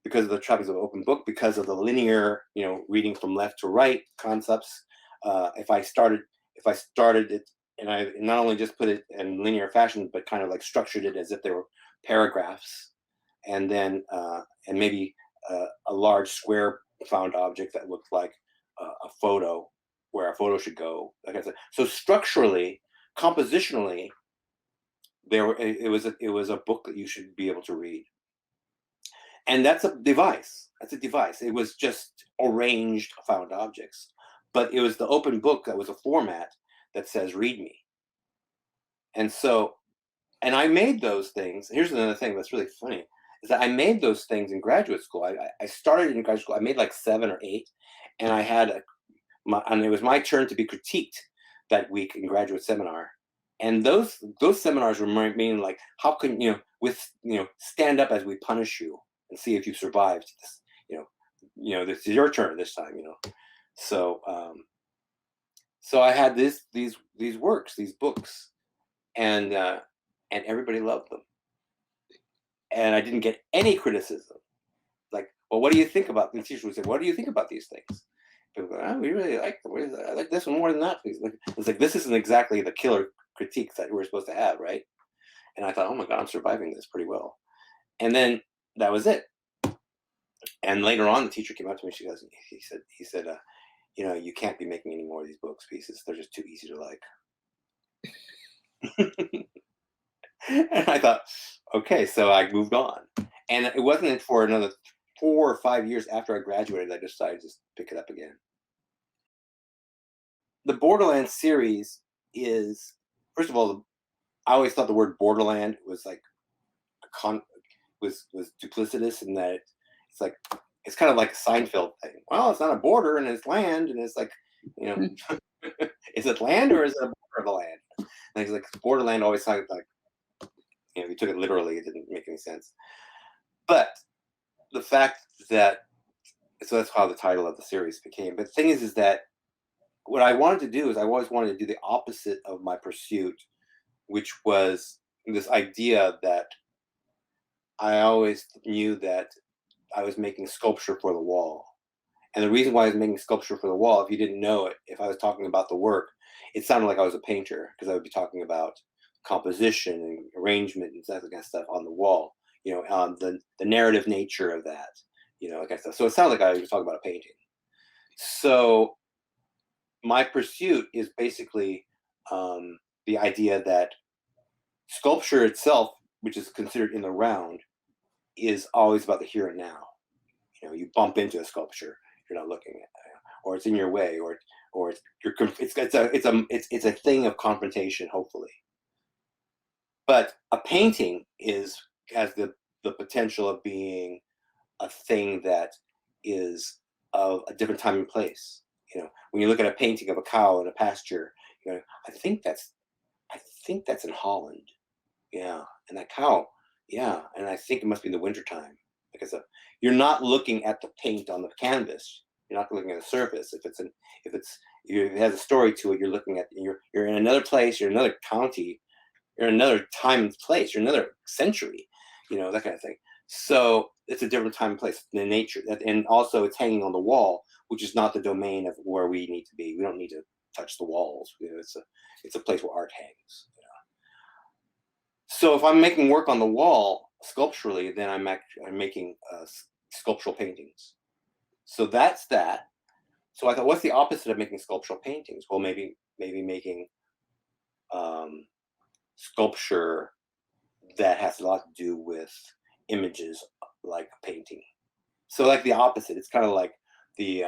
because of the trappings of an open book, because of the linear, reading from left to right concepts. If I started it and I not only just put it in linear fashion, but kind of like structured it as if they were paragraphs, and then and maybe a large square found object that looked like a photo, where a photo should go. Like I said, so structurally, compositionally, it was a book that you should be able to read, and that's a device. That's a device. It was just arranged found objects, but it was the open book that was a format that says "read me." And so, and I made those things. Here's another thing that's really funny is that I made those things in graduate school. I started in graduate school. I made like 7 or 8, and I had and it was my turn to be critiqued that week in graduate seminar. And those seminars were meaning like, how can stand up as we punish you and see if you survived this. This is your turn this time. So so I had these works, these books, and everybody loved them, and I didn't get any criticism. Like, well, what do you think about? The teacher would say, "What do you think about these things?" People go, "Oh, we really like them. I like this one more than that." It's like this isn't exactly the killer critique that we're supposed to have, right? And I thought, "Oh my God, I'm surviving this pretty well." And then that was it. And later on, the teacher came up to me. He said, you can't be making any more of these books pieces. They're just too easy to like." And I thought, okay, so I moved on. And it wasn't for another 4 or 5 years after I graduated, I decided to just pick it up again. The Borderlands series is, first of all, I always thought the word Borderland was like a was duplicitous in that it's like it's kind of like a Seinfeld thing. Well, it's not a border and it's land, and it's like, you know, is it land or is it a border of the land? And it's like Borderland always sounded like, if you took it literally, it didn't make any sense. But the fact that, so that's how the title of the series became. But the thing is that what I wanted to do is I always wanted to do the opposite of my pursuit, which was this idea that I always knew that I was making sculpture for the wall. And the reason why I was making sculpture for the wall, if you didn't know it, if I was talking about the work, it sounded like I was a painter, because I would be talking about composition and arrangement and that kind of stuff on the wall, the narrative nature of that, that kind of stuff. So it sounded like I was talking about a painting. So my pursuit is basically the idea that sculpture itself, which is considered in the round, is always about the here and now. You bump into a sculpture you're not looking at, or it's in your way, or it's a thing of confrontation, hopefully. But a painting has the potential of being a thing that is of a different time and place. When you look at a painting of a cow in a pasture, I think that's in Holland. Yeah, and that cow, yeah, and I think it must be the wintertime, because you're not looking at the paint on the canvas. You're not looking at the surface. If it has a story to it, you're looking at you're in another place. You're in another county. You're in another time and place. You're in another century. That kind of thing. So it's a different time and place. The nature, and also it's hanging on the wall, which is not the domain of where we need to be. We don't need to touch the walls. It's a place where art hangs. So if I'm making work on the wall sculpturally, then I'm making sculptural paintings. So that's that. So I thought, what's the opposite of making sculptural paintings? Well, maybe making um, sculpture that has a lot to do with images like painting. So like the opposite. It's kind of like the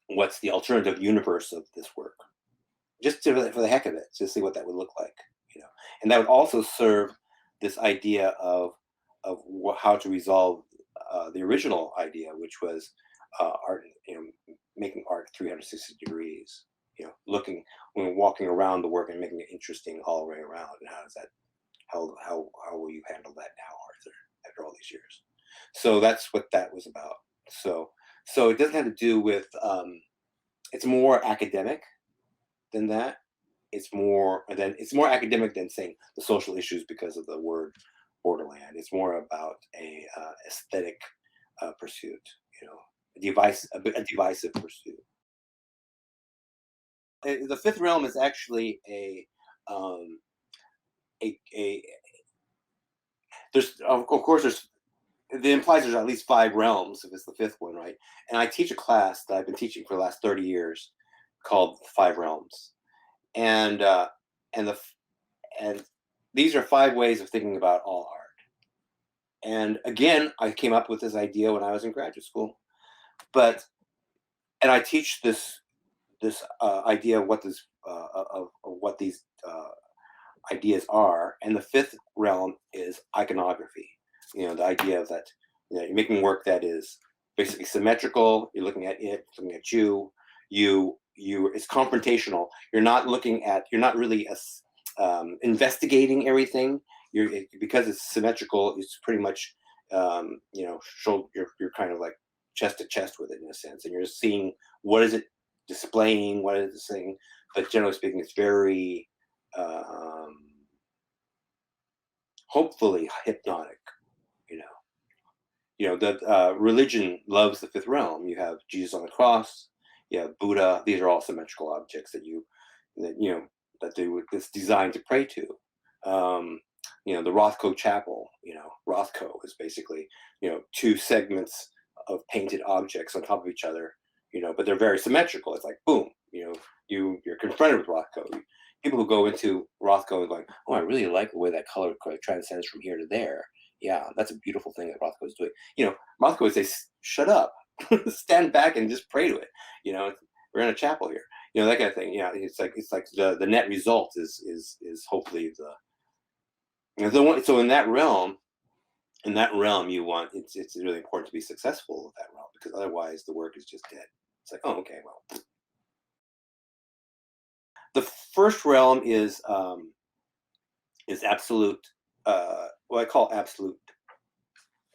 what's the alternative universe of this work? Just for the heck of it, to see what that would look like, And that would also serve this idea of how to resolve the original idea, which was art, making art 360 degrees. Looking when walking around the work and making it interesting all the way around. And how will you handle that now, Arthur, after all these years? So that's what that was about. So it doesn't have to do with. It's more academic than that. It's more academic than saying the social issues because of the word borderland. It's more about a aesthetic pursuit, a divisive pursuit. The fifth realm is actually um, a there's of course there's it implies there's at least five realms if it's the fifth one, right? And I teach a class that I've been teaching for the last 30 years called Five Realms, and and the and these are five ways of thinking about all art. And again, I came up with this idea when I was in graduate school, but and I teach this idea of what these ideas are. And the fifth realm is iconography. The idea of that you're making work that is basically symmetrical. You're looking at it, looking at you. It's confrontational. You're not really investigating everything. Because it's symmetrical. It's pretty much you're kind of like chest to chest with it in a sense, and you're seeing what is it displaying, what is it saying. But generally speaking, it's very hopefully hypnotic. You know, the religion loves the fifth realm. You have Jesus on the cross. You have Buddha. These are all symmetrical objects that's designed to pray to. The Rothko Chapel. Rothko is basically two segments of painted objects on top of each other. But they're very symmetrical. It's like boom. You're confronted with Rothko. People who go into Rothko and going, oh, I really like the way that color transcends from here to there. Yeah, that's a beautiful thing that Rothko is doing. Rothko would say, shut up, stand back and just pray to it. We're in a chapel here. That kind of thing. Yeah, it's like the net result is hopefully the one. So in that realm, you want it's really important to be successful with that realm, because otherwise the work is just dead. It's like, oh, okay, well. The first realm is absolute. What I call absolute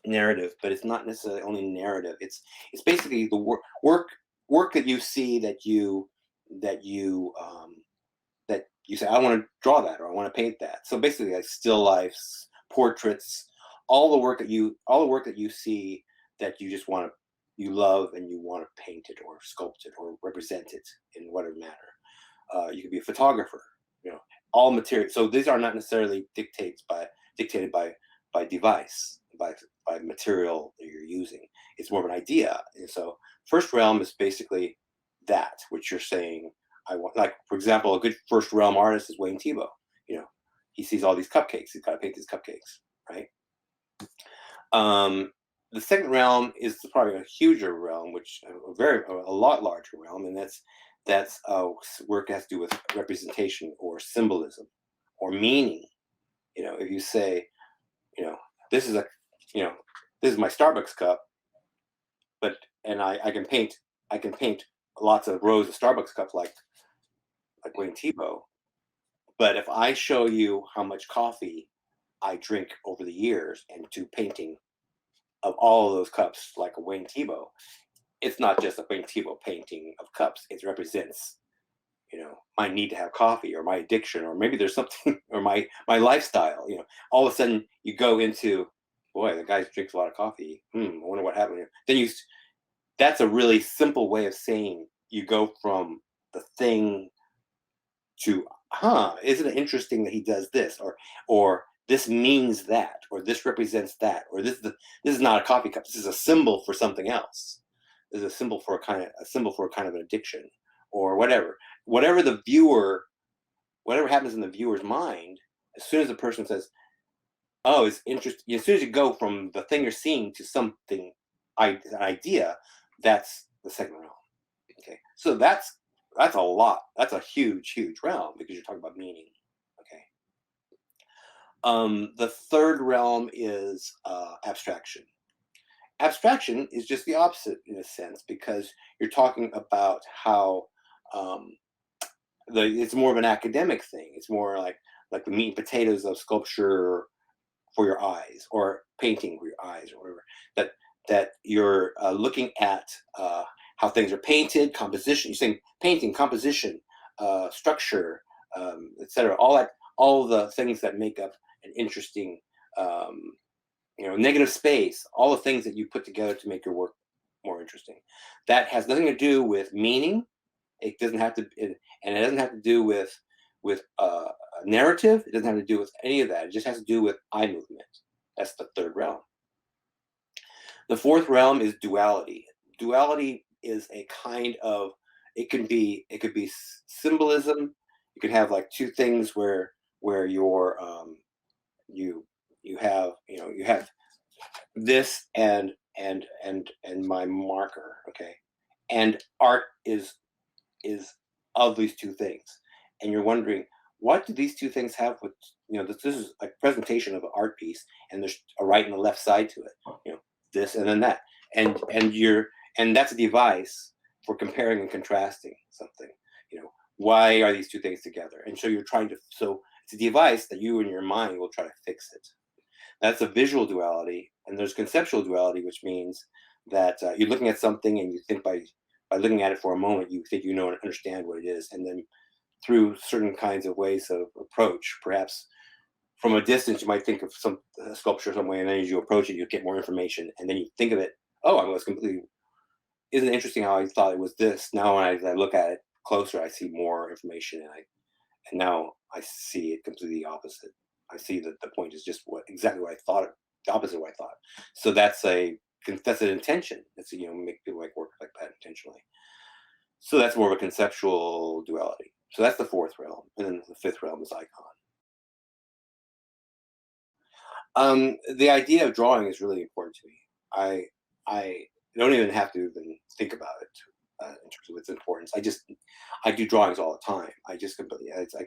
narrative, but it's not necessarily only narrative. It's basically the work that you see that you say, I want to draw that, or I want to paint that. So basically, like still lifes, portraits, all the work that you see that you just you love, and you want to paint it or sculpt it or represent it in whatever manner. You could be a photographer. All material. So these are not necessarily dictated by device, by material that you're using. It's more of an idea. And so first realm is basically that, which you're saying. I want, like, for example, a good first realm artist is Wayne Thiebaud. He sees all these cupcakes. He's got to paint these cupcakes, right? The second realm is probably a huger realm, which a lot larger realm, and that's work has to do with representation or symbolism or meaning. If you say, this is this is my Starbucks cup, and I can paint lots of rows of Starbucks cups like Wayne Thiebaud. But if I show you how much coffee I drink over the years and do painting of all of those cups like a Wayne Thiebaud, it's not just a Wayne Thiebaud painting of cups. It represents, my need to have coffee, or my addiction, or maybe there's something, or my lifestyle. All of a sudden you go into, boy, the guy drinks a lot of coffee. I wonder what happened here. That's a really simple way of saying you go from the thing to, isn't it interesting that he does this, or this means that, or this represents that, or this is not a coffee cup. This is a symbol for something else. This is a symbol for a kind of an addiction, or whatever. Whatever the viewer, whatever happens in the viewer's mind, as soon as the person says, "Oh, it's interesting," as soon as you go from the thing you're seeing to something, an idea, that's the second realm. Okay, so that's a lot. That's a huge realm because you're talking about meaning. Okay. The third realm is abstraction. Abstraction is just the opposite in a sense because you're talking about how um, it's more of an academic thing. It's more like the meat and potatoes of sculpture for your eyes, or painting for your eyes, or whatever. That you're looking at how things are painted, composition. You're saying painting, composition, structure, etc. All the things that make up an interesting, um, negative space. All the things that you put together to make your work more interesting. That has nothing to do with meaning. It doesn't have to, and it doesn't have to do with a narrative. It doesn't have to do with any of that. It just has to do with eye movement. That's the third realm. The fourth realm is duality. Duality is a kind of, it could be symbolism. You could have like two things where you you have this and my marker, okay, and art is of these two things, and you're wondering, what do these two things have with, this is a presentation of an art piece, and there's a right and a left side to it, this and then that, and that's a device for comparing and contrasting something. Why are these two things together? And so it's a device that you in your mind will try to fix it. That's a visual duality, and there's conceptual duality, which means that you're looking at something and you think by looking at it for a moment, you think you know and understand what it is, and then through certain kinds of ways of approach, perhaps from a distance, you might think of some sculpture some way, and then as you approach it, you get more information, and then you think of it. Oh, I was completely. Isn't it interesting how I thought it was this? Now, when I look at it closer, I see more information, and now I see it completely opposite. I see that the point is just exactly what I thought, the opposite of what I thought. So that's an intention. That's make people like work like that intentionally. So that's more of a conceptual duality. So that's the fourth realm, and then the fifth realm is icon. The idea of drawing is really important to me. I don't even have to even think about it in terms of its importance. I do drawings all the time. I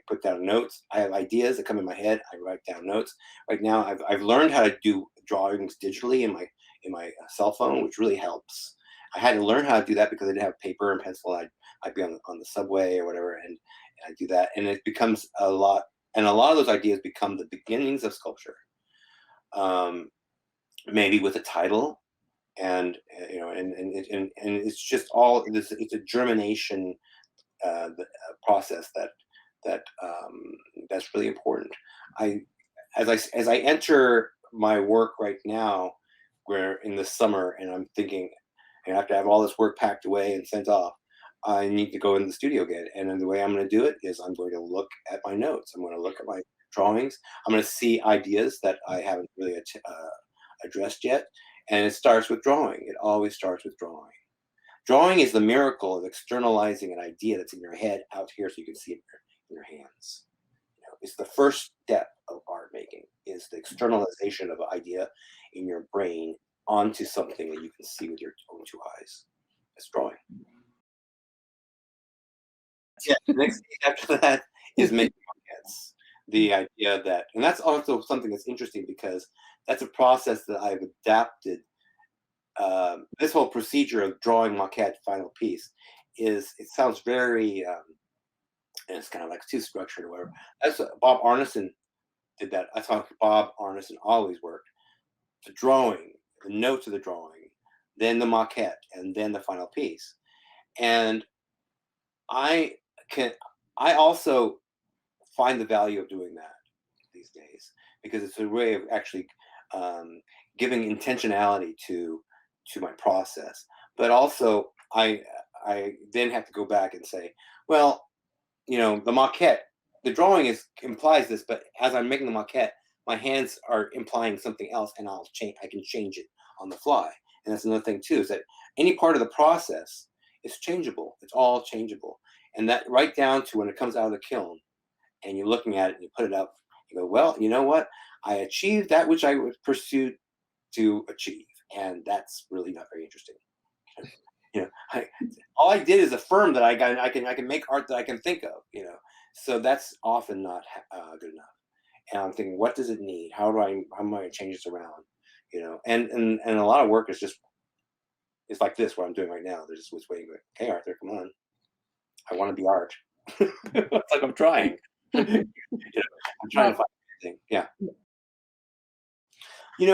put down notes. I have ideas that come in my head. I write down notes. Right now, I've learned how to do drawings digitally in my cell phone, which really helps. I had to learn how to do that because I didn't have paper and pencil. I'd be on the subway or whatever, and I do that, and it becomes a lot. And a lot of those ideas become the beginnings of sculpture. Um, Maybe with a title, and it's just all this. It's a germination process that's really important. I as I enter my work right now, where in the summer, and I'm thinking, and after I have all this work packed away and sent off, I need to go in the studio again. And then the way I'm going to do it is I'm going to look at my notes. I'm going to look at my drawings. I'm going to see ideas that I haven't really addressed yet. And it starts with drawing. It always starts with drawing. Drawing is the miracle of externalizing an idea that's in your head out here so you can see it in your hands. It's the first step of art making, is the externalization of an idea in your brain onto something that you can see with your own two eyes. It's drawing. Yeah, the next stage after that is making maquettes. The idea that, and that's also something that's interesting because that's a process that I've adapted. This whole procedure of drawing maquette final piece it sounds very, and it's kind of like too structured or whatever. That's Bob Arneson did that. That's how Bob Arneson always worked. The drawing, the notes of the drawing, then the maquette, and then the final piece. And I can, I also find the value of doing that these days because it's a way of actually um, giving intentionality to my process. But also, I then have to go back and say, well, the maquette, the drawing is implies this, but as I'm making the maquette, my hands are implying something else, and I can change it on the fly. And that's another thing too, is that any part of the process is changeable. It's all changeable. And that right down to when it comes out of the kiln and you're looking at it and you put it up, you go, well, you know what? I achieved that which I was pursued to achieve. And that's really not very interesting. you know I, all I did is affirm that I can make art that I can think of. So that's often not good enough. And I'm thinking, what does it need? How am I going to change this around? And a lot of work is just, it's like this, what I'm doing right now. They're just was waiting, like, hey Arthur, come on, I want to be art. It's like I'm trying. I'm trying to Well, find anything. Yeah.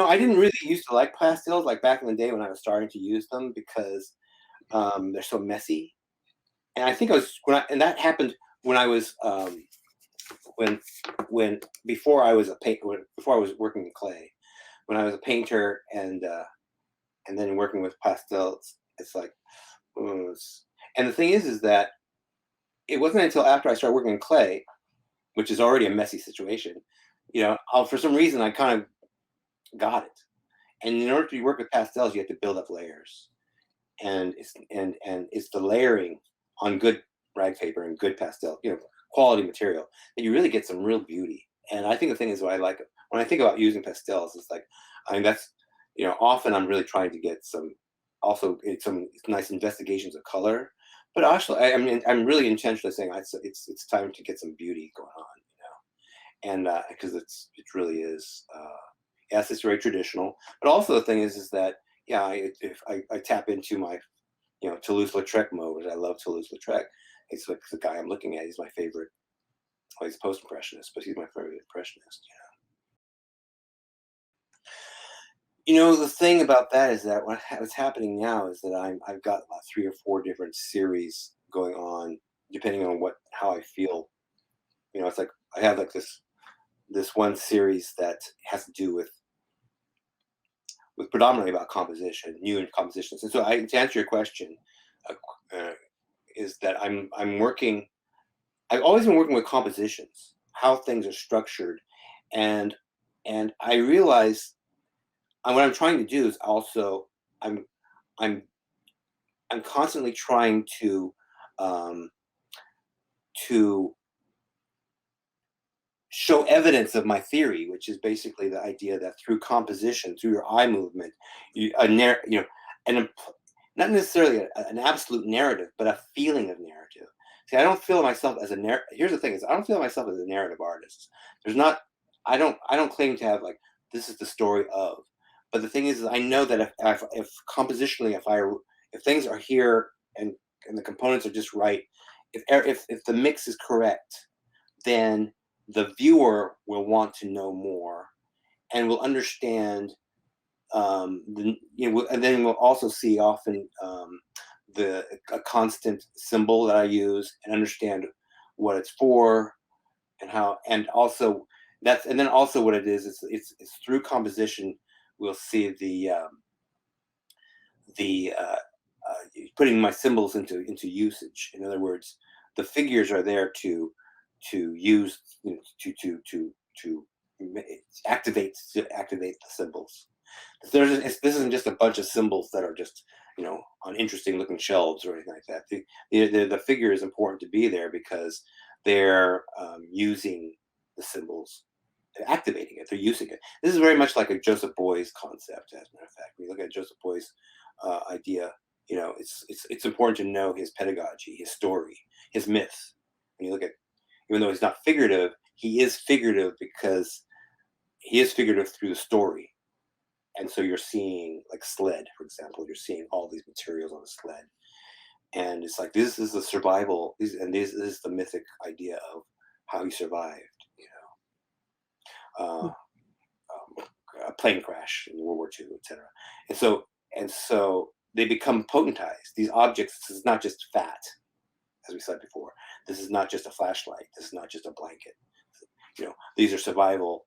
I didn't really used to like pastels like back in the day when I was starting to use them, because they're so messy. And I think I was when I, and that happened when I was when before I was before I was working in clay, when I was a painter, and then working with pastels. It's like, and the thing is that it wasn't until after I started working in clay, which is already a messy situation. For some reason I kind of got it. And in order to work with pastels, you have to build up layers, and it's the layering on good rag paper and good pastel, quality material, that you really get some real beauty. And I think the thing is, what I like when I think about using pastels, it's like, I mean, that's, often I'm really trying to get some nice investigations of color, but also I mean, I'm really intentionally saying it's time to get some beauty going on, and because it really is. Yes, it's very traditional, but also the thing is that, yeah, if I tap into my Toulouse-Lautrec mode, which I love Toulouse-Lautrec. It's like the guy I'm looking at. He's my favorite. Well, he's post-impressionist, but he's my favorite impressionist. The thing about that is that what's happening now is that I've got about 3 or 4 different series going on, depending on how I feel. It's like I have like this one series that has to do with predominantly about composition, new compositions. And so, to answer your question, uh, uh, is that I'm working. I've always been working with compositions, how things are structured, and I realize, what I'm trying to do is also, I'm I'm I'm constantly trying um, to show evidence of my theory, which is basically the idea that through composition, through your eye movement, you a narr- you know, an imp- not necessarily an absolute narrative, but a feeling of narrative. See, I don't feel myself as a Here's the thing: is I don't feel myself as a narrative artist. There's not. I don't claim to have like, this is the story of. But the thing is I know that if compositionally, if things are here, and the components are just right, if the mix is correct, then the viewer will want to know more and will understand, and then we'll also see often, a constant symbol that I use, and understand what it's for, and how, and also and then also what it is, it's through composition we'll see putting my symbols into usage. In other words, the figures are there to use, to ma- activate the symbols. This isn't just a bunch of symbols that are just, on interesting looking shelves or anything like that. The figure is important to be there because they're, using the symbols, they're activating it, they're using it. This is very much like a Joseph Beuys concept. As a matter of fact, when you look at Joseph Beuys' idea, it's important to know his pedagogy, his story, his myth. When you look at, even though he's not figurative, he is figurative because he is figurative through the story. And so you're seeing, like, sled, for example, you're seeing all these materials on a sled, and it's like, this is the survival, this is the mythic idea of how he survived. You know, a plane crash in World War II, etc. And so they become potentized. These objects, this is not just fat, as we said before. This is not just a flashlight. This is not just a blanket. These are survival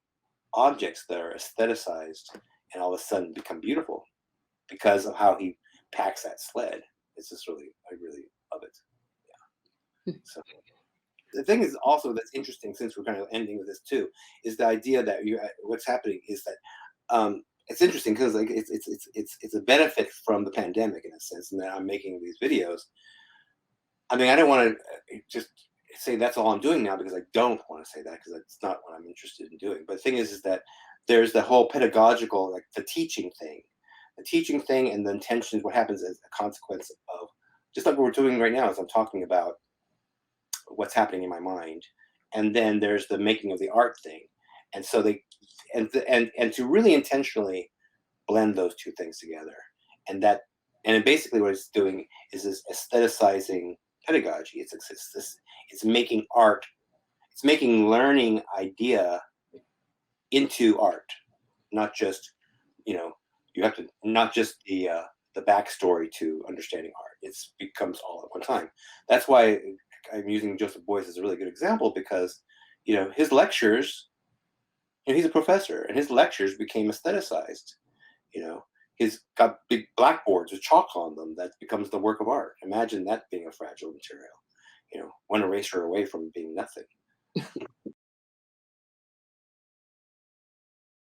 objects that are aestheticized, and all of a sudden become beautiful because of how he packs that sled. It's just really, I really So the thing is also that's interesting, since we're kind of ending with this too, is the idea that what's happening is that it's interesting because like it's a benefit from the pandemic in a sense, and that I'm making these videos. I mean, I don't want to just say that's all I'm doing now, because I don't want to say that, because that's not what I'm interested in doing. But the thing is that there's the whole pedagogical, like the teaching thing, and the intentions. What happens as a consequence of just like what we're doing right now, as I'm talking about what's happening in my mind, and then there's the making of the art thing, and so they and to really intentionally blend those two things together, and that and basically what it's doing is aestheticizing pedagogy. It's making art, it's making learning idea into art, not just, you know, you have to not just the backstory to understanding art. It's becomes all at one time. That's why I'm using Joseph Beuys as a really good example, because his lectures, he's a professor, and his lectures became aestheticized. you know he's got big blackboards with chalk on them that becomes the work of art. Imagine that being a fragile material, one eraser away from being nothing.